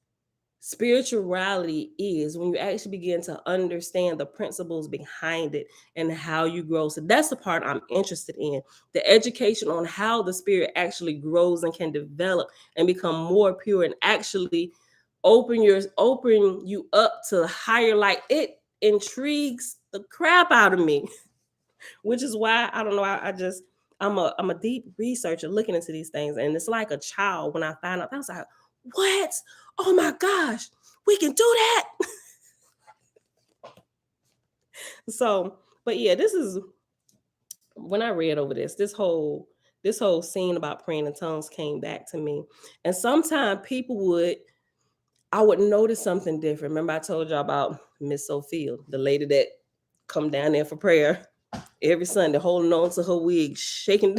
spirituality is when you actually begin to understand the principles behind it and how you grow. So that's the part I'm interested in, the education on how the spirit actually grows and can develop and become more pure and actually open you up to higher light. It intrigues the crap out of me, which is why I don't know. I'm a deep researcher looking into these things, and it's like a child when I found out. I was like, what? Oh my gosh, we can do that. So, but yeah, this is when I read over this whole scene about praying in tongues came back to me. And sometimes I would notice something different. Remember I told y'all about Miss Sophia, the lady that come down there for prayer every Sunday, holding on to her wig, shaking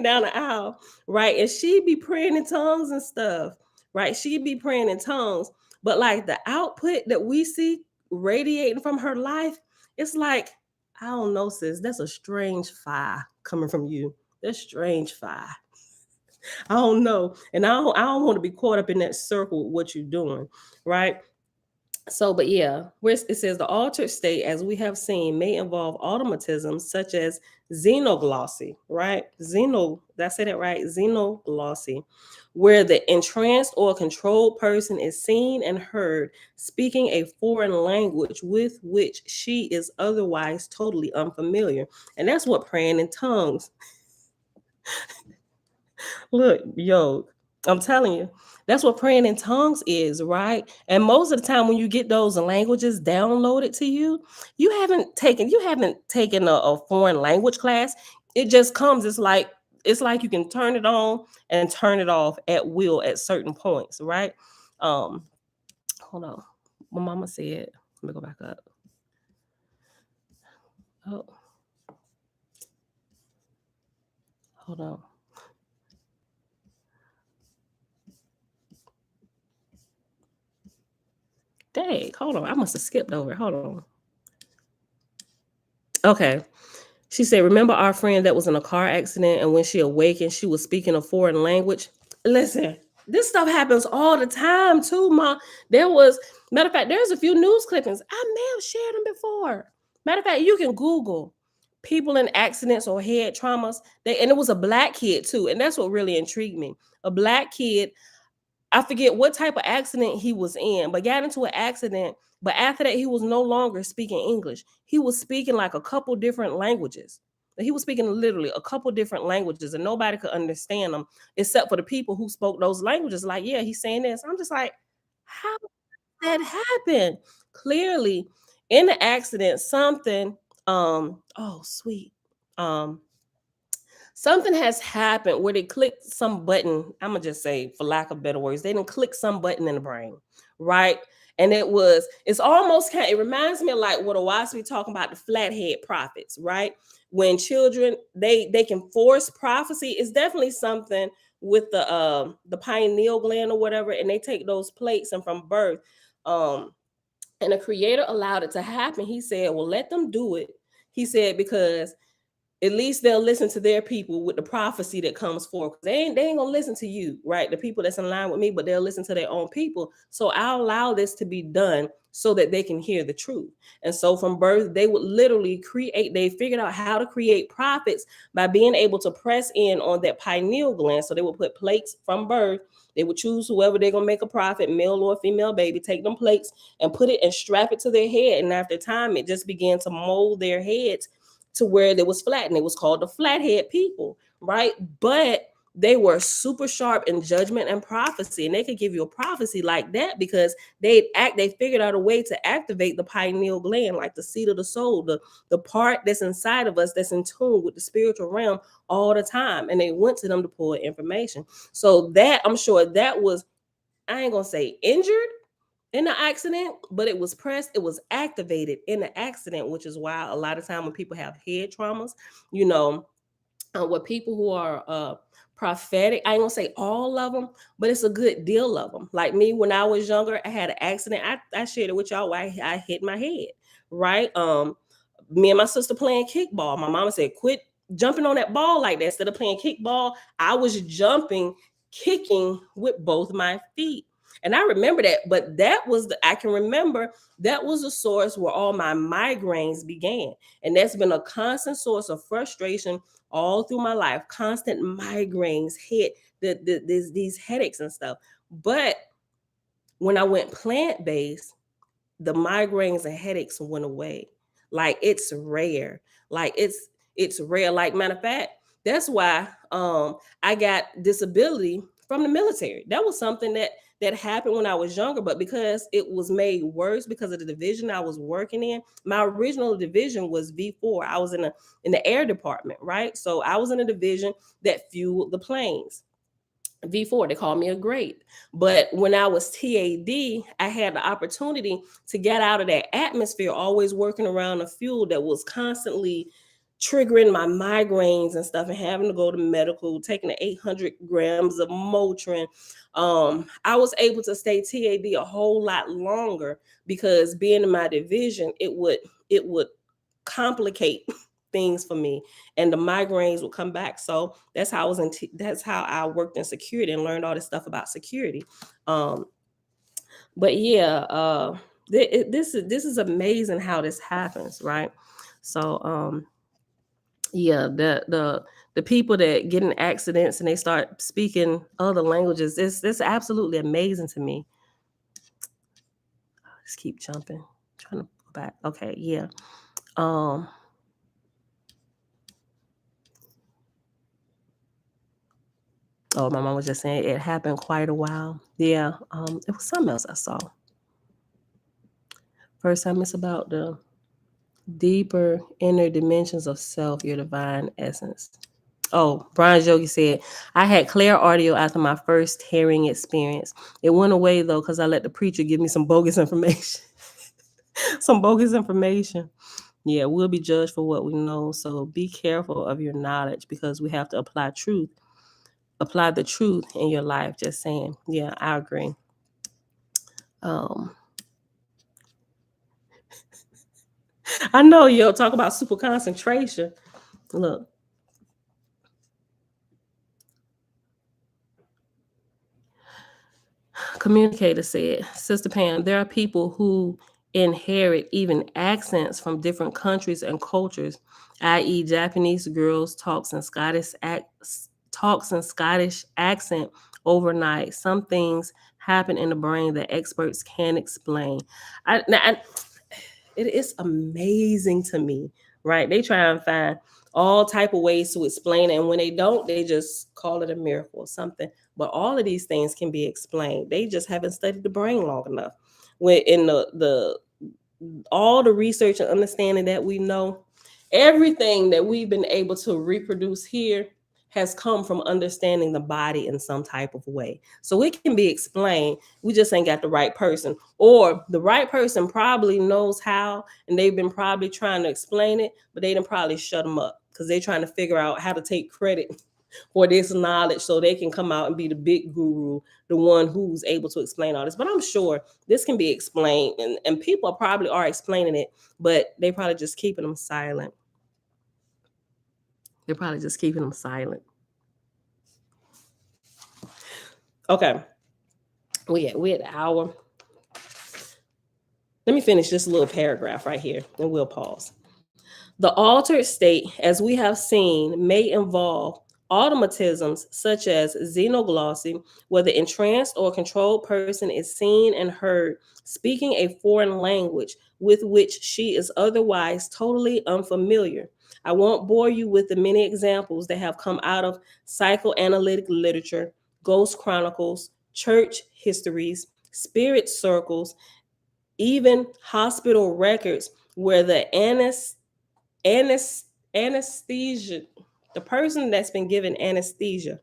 down the aisle, right? And she'd be praying in tongues and stuff, right? She'd be praying in tongues, but like the output that we see radiating from her life, it's like, I don't know, sis, that's a strange fire coming from you. That's strange fire. I don't know. And I don't want to be caught up in that circle with what you're doing, right? So, but yeah, where it says the altered state, as we have seen, may involve automatisms such as xenoglossy, right? Did I say that right? Xenoglossy, where the entranced or controlled person is seen and heard speaking a foreign language with which she is otherwise totally unfamiliar. And that's what praying in tongues. Look, yo, I'm telling you, that's what praying in tongues is, right? And most of the time when you get those languages downloaded to you, you haven't taken a foreign language class. It just comes. It's like you can turn it on and turn it off at will at certain points, right? Hold on. My mama said, let me go back up. Oh, hold on. Dang, hold on. I must have skipped over it. Hold on. Okay. She said, remember our friend that was in a car accident, and when she awakened, she was speaking a foreign language? Listen, this stuff happens all the time too, Ma. Matter of fact, there's a few news clippings. I may have shared them before. Matter of fact, you can Google people in accidents or head traumas. And it was a black kid too. And that's what really intrigued me. A black kid, I forget what type of accident he was in, but got into an accident. But after that, he was no longer speaking English. He was speaking like a couple different languages. He was speaking literally a couple different languages, and nobody could understand them except for the people who spoke those languages. Like, yeah, he's saying this. I'm just like, how did that happen? Clearly, in the accident, something, oh, sweet. Something has happened where they clicked some button. I'm gonna just say, for lack of better words, they didn't click some button in the brain, right? And it's almost kind of, it reminds me of like what Owaspi talking about, the flathead prophets, right? When children they can force prophecy. It's definitely something with the pineal gland or whatever, and they take those plates and from birth, and the creator allowed it to happen. He said, well, let them do it. He said, because at least they'll listen to their people with the prophecy that comes forth. They ain't gonna listen to you, right? The people that's in line with me, but they'll listen to their own people. So I'll allow this to be done so that they can hear the truth. And so from birth, they would literally they figured out how to create prophets by being able to press in on that pineal gland. So they would put plates from birth. They would choose whoever they're gonna make a prophet, male or female baby, take them plates and put it and strap it to their head. And after time, it just began to mold their heads to where it was flat, and it was called the flathead people, right? But they were super sharp in judgment and prophecy, and they could give you a prophecy like that because they figured out a way to activate the pineal gland, like the seat of the soul, the part that's inside of us that's in tune with the spiritual realm all the time. And they went to them to pull information. So that, I'm sure that was, I ain't gonna say injured in the accident, but it was pressed, it was activated in the accident, which is why a lot of time when people have head traumas, with people who are prophetic, I ain't gonna say all of them, but it's a good deal of them. Like me, when I was younger, I had an accident. I shared it with y'all where I hit my head, right? Me and my sister playing kickball. My mama said, quit jumping on that ball like that. Instead of playing kickball, I was jumping, kicking with both my feet. And I remember that, but I can remember that was the source where all my migraines began. And that's been a constant source of frustration all through my life. Constant migraines hit these headaches and stuff. But when I went plant-based, the migraines and headaches went away. Like, it's rare. Like, it's rare. Like, matter of fact, that's why I got disability from the military. That was something that happened when I was younger, but because it was made worse because of the division I was working in. My original division was V4. I was in the air department, right? So I was in a division that fueled the planes. V4, they called me a great. But when I was TAD, I had the opportunity to get out of that atmosphere, always working around a fuel that was constantly triggering my migraines and stuff, and having to go to medical, taking the 800 grams of Motrin. I was able to stay TAD a whole lot longer because being in my division, it would complicate things for me, and the migraines would come back. So that's how I was that's how I worked in security and learned all this stuff about security. But yeah, this is amazing how this happens, right? So yeah, the people that get in accidents and they start speaking other languages, it's absolutely amazing to me. Just keep jumping, trying to go back. Okay, yeah. Oh, my mom was just saying it happened quite a while. Yeah, it was something else I saw. First time it's about the deeper inner dimensions of self, your divine essence. Oh, Brian Jogi said, I had clear audio after my first hearing experience. It went away though because I let the preacher give me some bogus information. Some bogus information. Yeah, we'll be judged for what we know. So be careful of your knowledge because we have to apply the truth in your life. Just saying. Yeah, I agree. I know, yo, talk about super concentration. Look. Communicator said, Sister Pam, there are people who inherit even accents from different countries and cultures, i.e., Japanese girls talks in Scottish accent overnight. Some things happen in the brain that experts can't explain. It is amazing to me, right? They try and find all type of ways to explain it, and when they don't, they just call it a miracle or something. But all of these things can be explained. They just haven't studied the brain long enough. When in the all the research and understanding that we know, everything that we've been able to reproduce here has come from understanding the body in some type of way. So it can be explained. We just ain't got the right person, or the right person probably knows how, and they've been probably trying to explain it, but they done probably shut them up because they're trying to figure out how to take credit for this knowledge so they can come out and be the big guru, the one who's able to explain all this. But I'm sure this can be explained, and people probably are explaining it, but they probably just keeping them silent. They're probably just keeping them silent. Okay. We at the hour. Let me finish this little paragraph right here, and we'll pause. The altered state, as we have seen, may involve automatisms such as xenoglossy, where the entranced or controlled person is seen and heard speaking a foreign language with which she is otherwise totally unfamiliar. I won't bore you with the many examples that have come out of psychoanalytic literature, ghost chronicles, church histories, spirit circles, even hospital records where the anesthesia, the person that's been given anesthesia,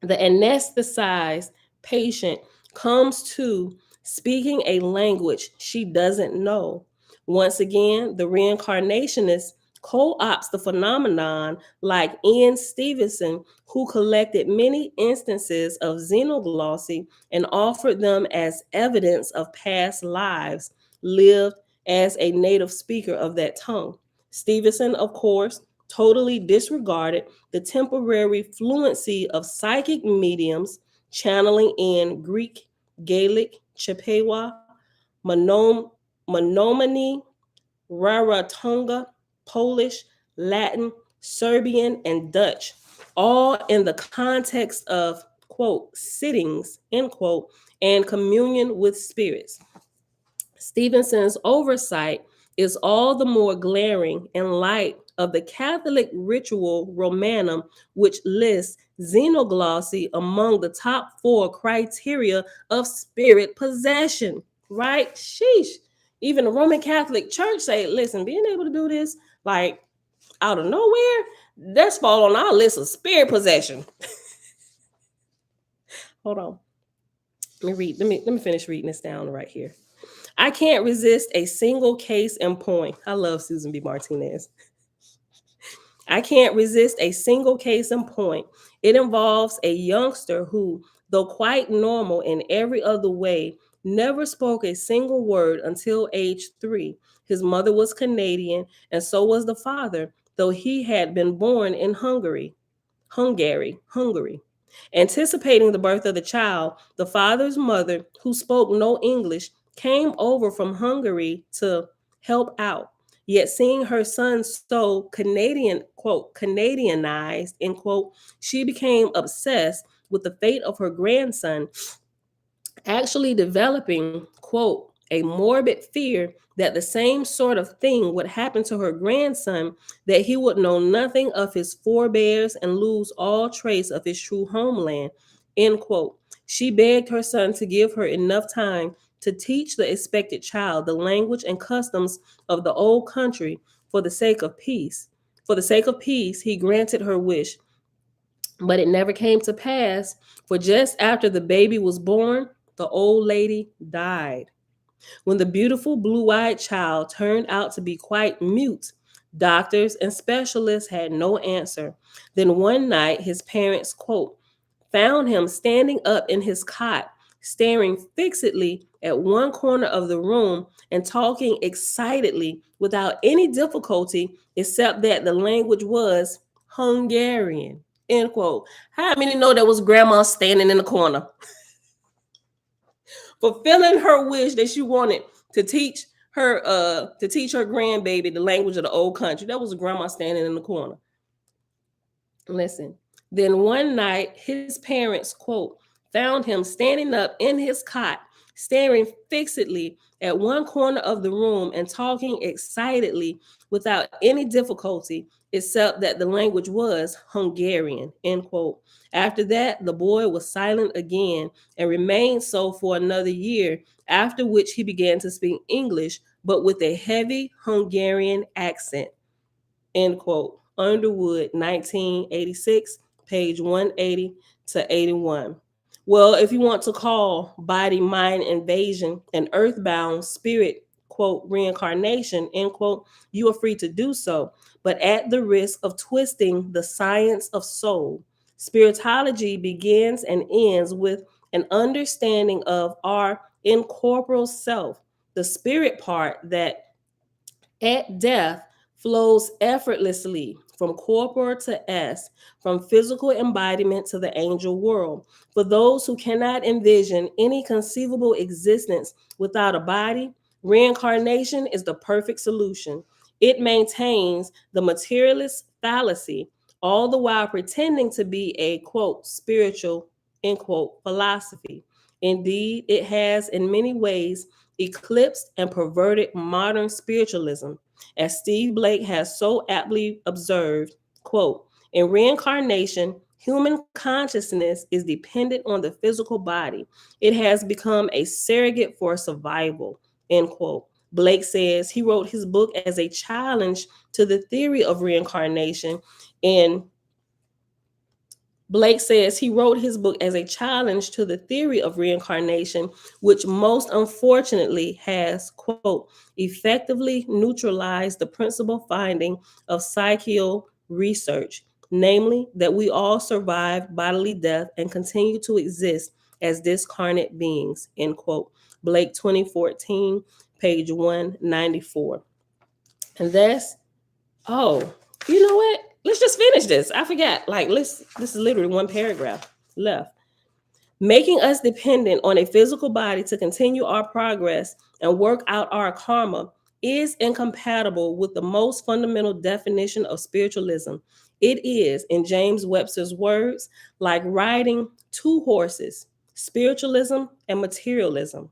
the anesthetized patient comes to speaking a language she doesn't know. Once again, the reincarnationist co-opts the phenomenon like Ian Stevenson, who collected many instances of xenoglossy and offered them as evidence of past lives lived as a native speaker of that tongue. Stevenson, of course, totally disregarded the temporary fluency of psychic mediums channeling in Greek, Gaelic, Chippewa, Menominee, Rarotonga, Polish, Latin, Serbian, and Dutch, all in the context of, quote, sittings, end quote, and communion with spirits. Stevenson's oversight is all the more glaring in light of the Catholic ritual Romanum, which lists xenoglossy among the top 4 criteria of spirit possession. Right? Sheesh. Even the Roman Catholic Church say, listen, being able to do this, like out of nowhere, that's fall on our list of spirit possession. Hold on. Let me finish reading this down right here. I can't resist a single case in point. I love Susan B. Martinez. I can't resist a single case in point. It involves a youngster who, though quite normal in every other way, never spoke a single word until age 3. His mother was Canadian, and so was the father, though he had been born in Hungary. Anticipating the birth of the child, the father's mother, who spoke no English, came over from Hungary to help out. Yet seeing her son so Canadianized, end quote, she became obsessed with the fate of her grandson, actually developing, quote, a morbid fear that the same sort of thing would happen to her grandson, that he would know nothing of his forebears and lose all trace of his true homeland, end quote. She begged her son to give her enough time to teach the expected child the language and customs of the old country for the sake of peace. For the sake of peace, he granted her wish. But it never came to pass, for just after the baby was born, the old lady died. When the beautiful blue-eyed child turned out to be quite mute, doctors and specialists had no answer. Then one night, his parents, quote, found him standing up in his cot, staring fixedly at one corner of the room and talking excitedly without any difficulty, except that the language was Hungarian, end quote. How many know that was grandma standing in the corner? Fulfilling her wish that she wanted to teach her grandbaby the language of the old country. That was grandma standing in the corner. Listen. Then one night, his parents, quote, found him standing up in his cot, staring fixedly at one corner of the room and talking excitedly without any difficulty, except that the language was Hungarian, end quote. After that, the boy was silent again and remained so for another year, after which he began to speak English, but with a heavy Hungarian accent, end quote. Underwood, 1986, page 180 to 81. Well, if you want to call body mind invasion an earthbound spirit, quote, reincarnation, end quote, you are free to do so, but at the risk of twisting the science of soul. Spirituality begins and ends with an understanding of our incorporeal self, the spirit part that at death flows effortlessly from corpora to S, from physical embodiment to the angel world. For those who cannot envision any conceivable existence without a body, reincarnation is the perfect solution. It maintains the materialist fallacy, all the while pretending to be a, quote, spiritual, end quote, philosophy. Indeed, it has in many ways eclipsed and perverted modern spiritualism. As Steve Blake has so aptly observed, quote, in reincarnation, human consciousness is dependent on the physical body. It has become a surrogate for survival, end quote. Blake says he wrote his book as a challenge to the theory of reincarnation, and Blake says he wrote his book as a challenge to the theory of reincarnation, which most unfortunately has, quote, effectively neutralized the principal finding of psychical research, namely that we all survive bodily death and continue to exist as discarnate beings, end quote. Blake 2014, page 194. And that's, oh, you know what? Let's just finish this. I forgot. This is literally one paragraph left. Making us dependent on a physical body to continue our progress and work out our karma is incompatible with the most fundamental definition of spiritualism. It is, in James Webster's words, like riding two horses, spiritualism and materialism.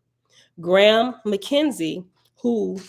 Graham Mackenzie, who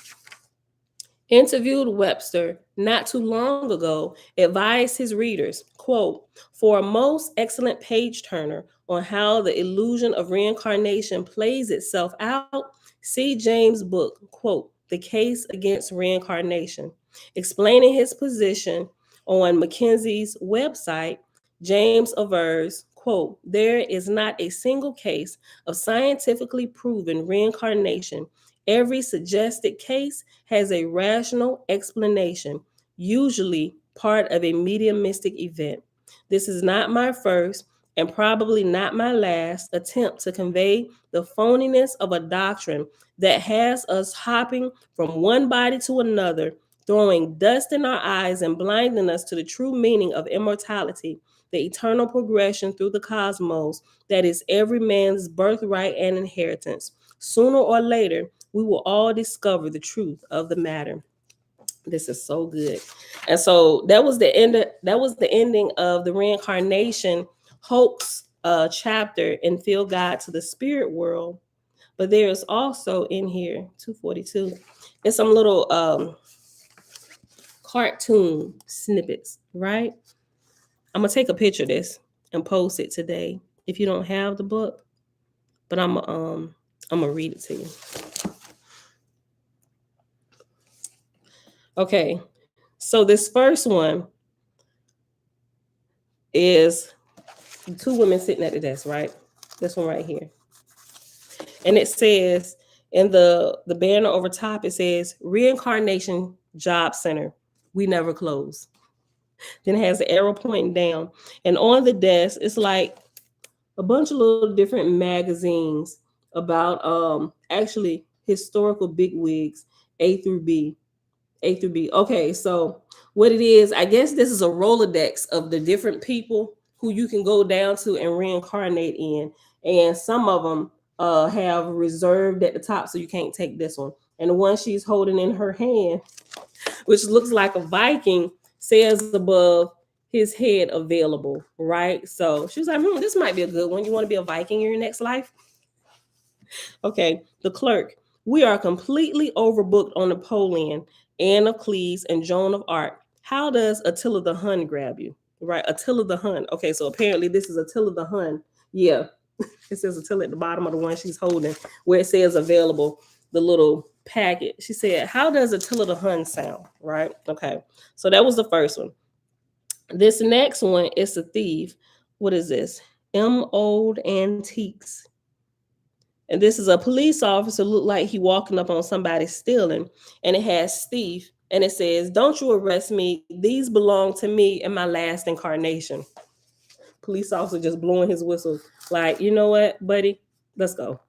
interviewed Webster not too long ago, advised his readers, quote, for a most excellent page turner on how the illusion of reincarnation plays itself out, see James' book, quote, The Case Against Reincarnation. Explaining his position on Mackenzie's website, James avers, quote, there is not a single case of scientifically proven reincarnation. Every suggested case has a rational explanation, usually part of a mediumistic event. This is not my first and probably not my last attempt to convey the phoniness of a doctrine that has us hopping from one body to another, throwing dust in our eyes and blinding us to the true meaning of immortality, the eternal progression through the cosmos that is every man's birthright and inheritance. Sooner or later, we will all discover the truth of the matter. This is so good. And so that was the ending of the reincarnation hoax chapter in Field Guide to the Spirit World. But there is also in here 242. It's some little cartoon snippets, right? I'm gonna take a picture of this and post it today. If you don't have the book, but I'm gonna read it to you. Okay, so this first one is two women sitting at the desk, right? This one right here. And it says, in the banner over top, it says, Reincarnation Job Center, we never close. Then it has the arrow pointing down. And on the desk, it's like a bunch of little different magazines about actually historical bigwigs, A through B. Okay, so what it is, I guess this is a Rolodex of the different people who you can go down to and reincarnate in. And some of them have reserved at the top, so you can't take this one. And the one she's holding in her hand, which looks like a Viking, says above his head available, right? So she was like, this might be a good one. You want to be a Viking in your next life? Okay, the clerk. We are completely overbooked on Napoleon, Anne of Cleves, and Joan of Arc. How does Attila the Hun grab you? Right, Attila the Hun. Okay, so apparently this is Attila the Hun. Yeah, it says Attila at the bottom of the one she's holding, where it says available, the little packet. She said, how does Attila the Hun sound? Right, okay, so that was the first one. This next one is a thief. What is this? Old Antiques. And this is a police officer, look like he walking up on somebody stealing. And it has thief. And it says, don't you arrest me. These belong to me in my last incarnation. Police officer just blowing his whistle. Like, you know what, buddy? Let's go.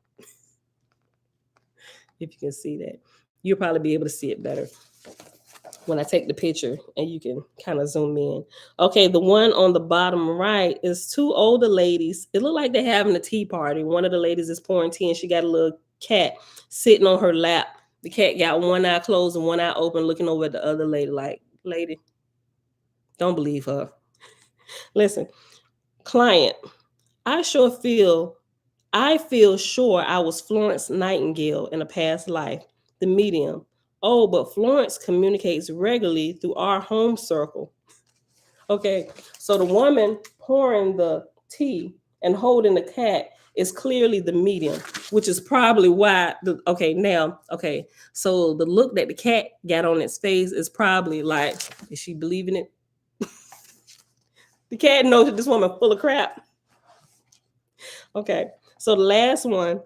If you can see that. You'll probably be able to see it better when I take the picture and you can kind of zoom in. Okay, the one on the bottom right is two older ladies. It looked like they're having a tea party. One of the ladies is pouring tea and she got a little cat sitting on her lap. The cat got one eye closed and one eye open, looking over at the other lady like, lady, don't believe her. Listen, client, I feel sure I was Florence Nightingale in a past life, the medium. Oh, but Florence communicates regularly through our home circle. Okay, so the woman pouring the tea and holding the cat is clearly the medium, which is probably why so the look that the cat got on its face is probably like, is she believing it? The cat knows that this woman full of crap. Okay, so the last one,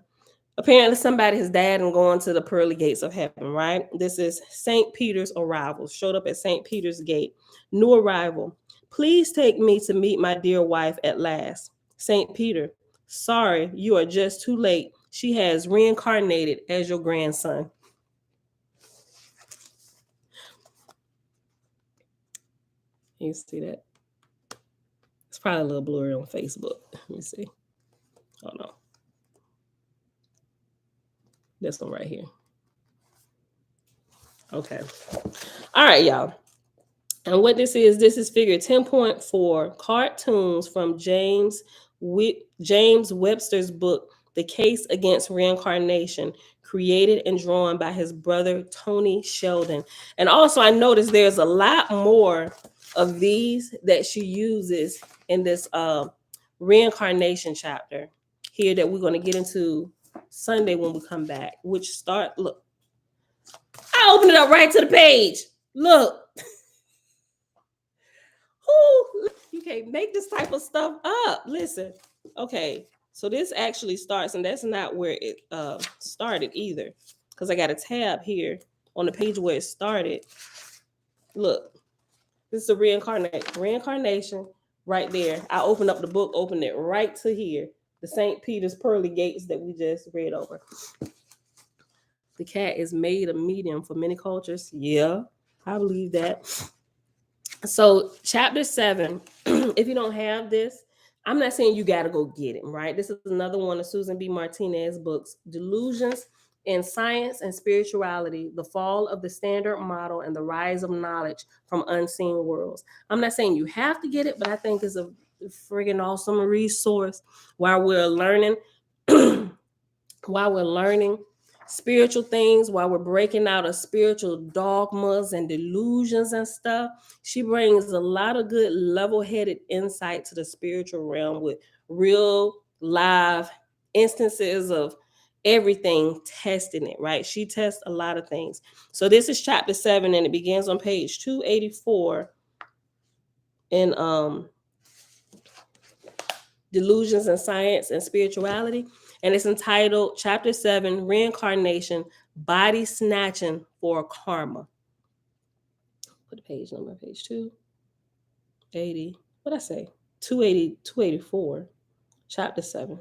apparently somebody has died and gone to the pearly gates of heaven, right? This is St. Peter's arrival. Showed up at St. Peter's gate. New arrival. Please take me to meet my dear wife at last. St. Peter, sorry, you are just too late. She has reincarnated as your grandson. You see that? It's probably a little blurry on Facebook. Let me see. Oh no. This one right here. Okay. All right, y'all. And what this is figure 10.4 cartoons from James Webster's book, The Case Against Reincarnation, created and drawn by his brother Tony Sheldon. And also I noticed there's a lot more of these that she uses in this reincarnation chapter here that we're going to get into Sunday when we come back, which look, I opened it up right to the page. Look. Ooh, you can't make this type of stuff up. Listen. Okay. So this actually starts, and that's not where it started either, because I got a tab here on the page where it started. Look, this is a reincarnation right there. I opened up the book, opened it right to here. The St. Peter's pearly gates that we just read over. The cat is made a medium for many cultures. Yeah, I believe that. So chapter 7, if you don't have this, I'm not saying you got to go get it, right? This is another one of Susan B. Martinez's books, Delusions in Science and Spirituality, The Fall of the Standard Model and the Rise of Knowledge from Unseen Worlds. I'm not saying you have to get it, but I think it's a friggin' awesome resource while we're learning, spiritual things, while we're breaking out of spiritual dogmas and delusions and stuff. She brings a lot of good level-headed insight to the spiritual realm with real live instances of everything, testing it, right? She tests a lot of things. So this is chapter 7, and it begins on page 284 in Delusions in Science and Spirituality. And it's entitled Chapter 7, Reincarnation, Body Snatching for Karma. Put the page number, page 280. What'd I say? 284, chapter 7.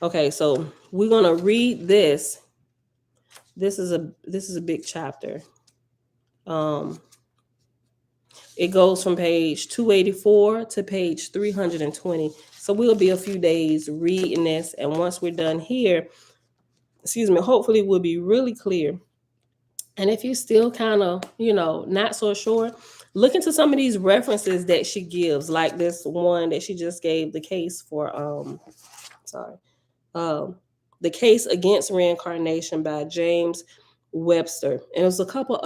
Okay, so we're gonna read this. This is a big chapter. It goes from page 284 to page 320. So we'll be a few days reading this. And once we're done here, hopefully we'll be really clear. And if you're still kind of, not so sure, look into some of these references that she gives, like this one that she just gave, the case for, The Case Against Reincarnation by James Webster. And there's a couple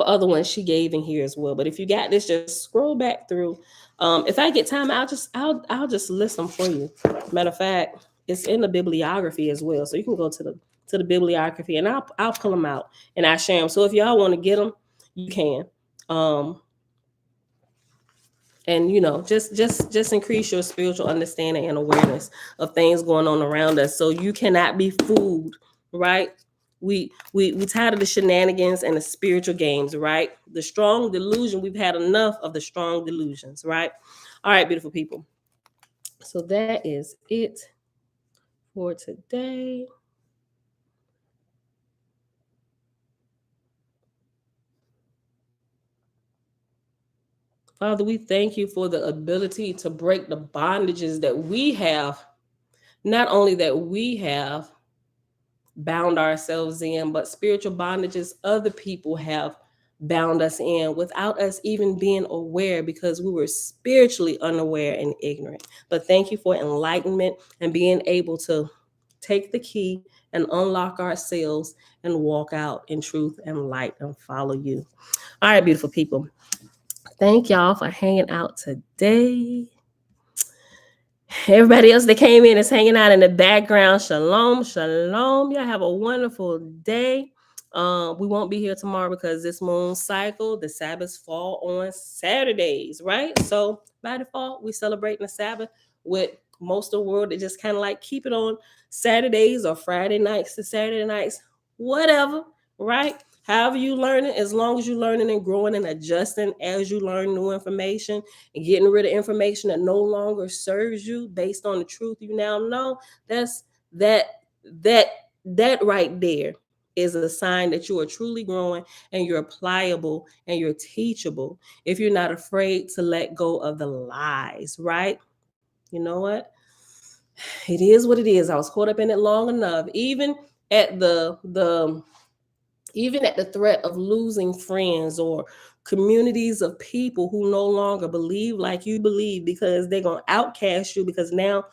other ones she gave in here as well. But if you got this, just scroll back through. If I get time, I'll just list them for you. Matter of fact, it's in the bibliography as well, so you can go to the bibliography, and I'll pull them out and I share them. So if y'all want to get them, you can. And just increase your spiritual understanding and awareness of things going on around us, so you cannot be fooled, right? We tired of the shenanigans and the spiritual games, right? The strong delusion, we've had enough of the strong delusions, right? All right, beautiful people. So that is it for today. Father, we thank you for the ability to break the bondages that we have, not only that we have bound ourselves in, but spiritual bondages other people have bound us in without us even being aware, because we were spiritually unaware and ignorant. But thank you for enlightenment and being able to take the key and unlock ourselves and walk out in truth and light and follow you. All right, beautiful people. Thank y'all for hanging out today. Everybody else that came in is hanging out in the background. Shalom, shalom. Y'all have a wonderful day. We won't be here tomorrow because this moon cycle, the Sabbaths fall on Saturdays, right? So by default, we celebrating the Sabbath with most of the world that just kind of like keep it on Saturdays or Friday nights to Saturday nights, whatever, right? However you learn it, as long as you're learning and growing and adjusting as you learn new information and getting rid of information that no longer serves you based on the truth you now know, that right there is a sign that you are truly growing and you're pliable and you're teachable if you're not afraid to let go of the lies, right? You know what? It is what it is. I was caught up in it long enough. Even at the threat of losing friends or communities of people who no longer believe like you believe, because they're going to outcast you because now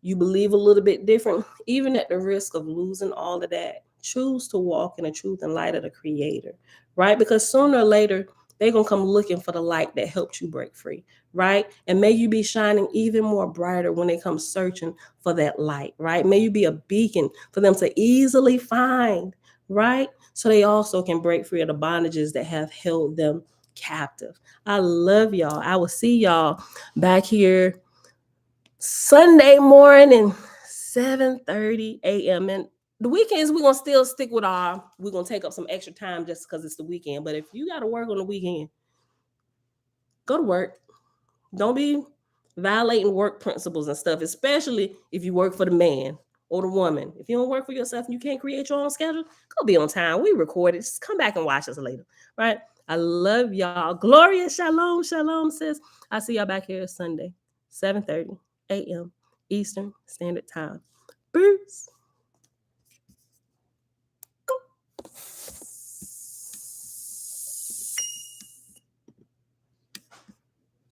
you believe a little bit different, even at the risk of losing all of that. Choose to walk in the truth and light of the Creator, right? Because sooner or later, they're going to come looking for the light that helped you break free, right? And may you be shining even more brighter when they come searching for that light, right? May you be a beacon for them to easily find, right? So they also can break free of the bondages that have held them captive. I love y'all. I will see y'all back here Sunday morning, 7:30 a.m. And the weekends, we're going to still stick with we're going to take up some extra time just because it's the weekend. But if you got to work on the weekend, go to work. Don't be violating work principles and stuff, especially if you work for the man or the woman. If you don't work for yourself and you can't create your own schedule, go be on time. We record it. Just come back and watch us later, right? I love y'all. Gloria, shalom, shalom, sis. I see y'all back here Sunday, 7:30 a.m. Eastern Standard Time. Peace.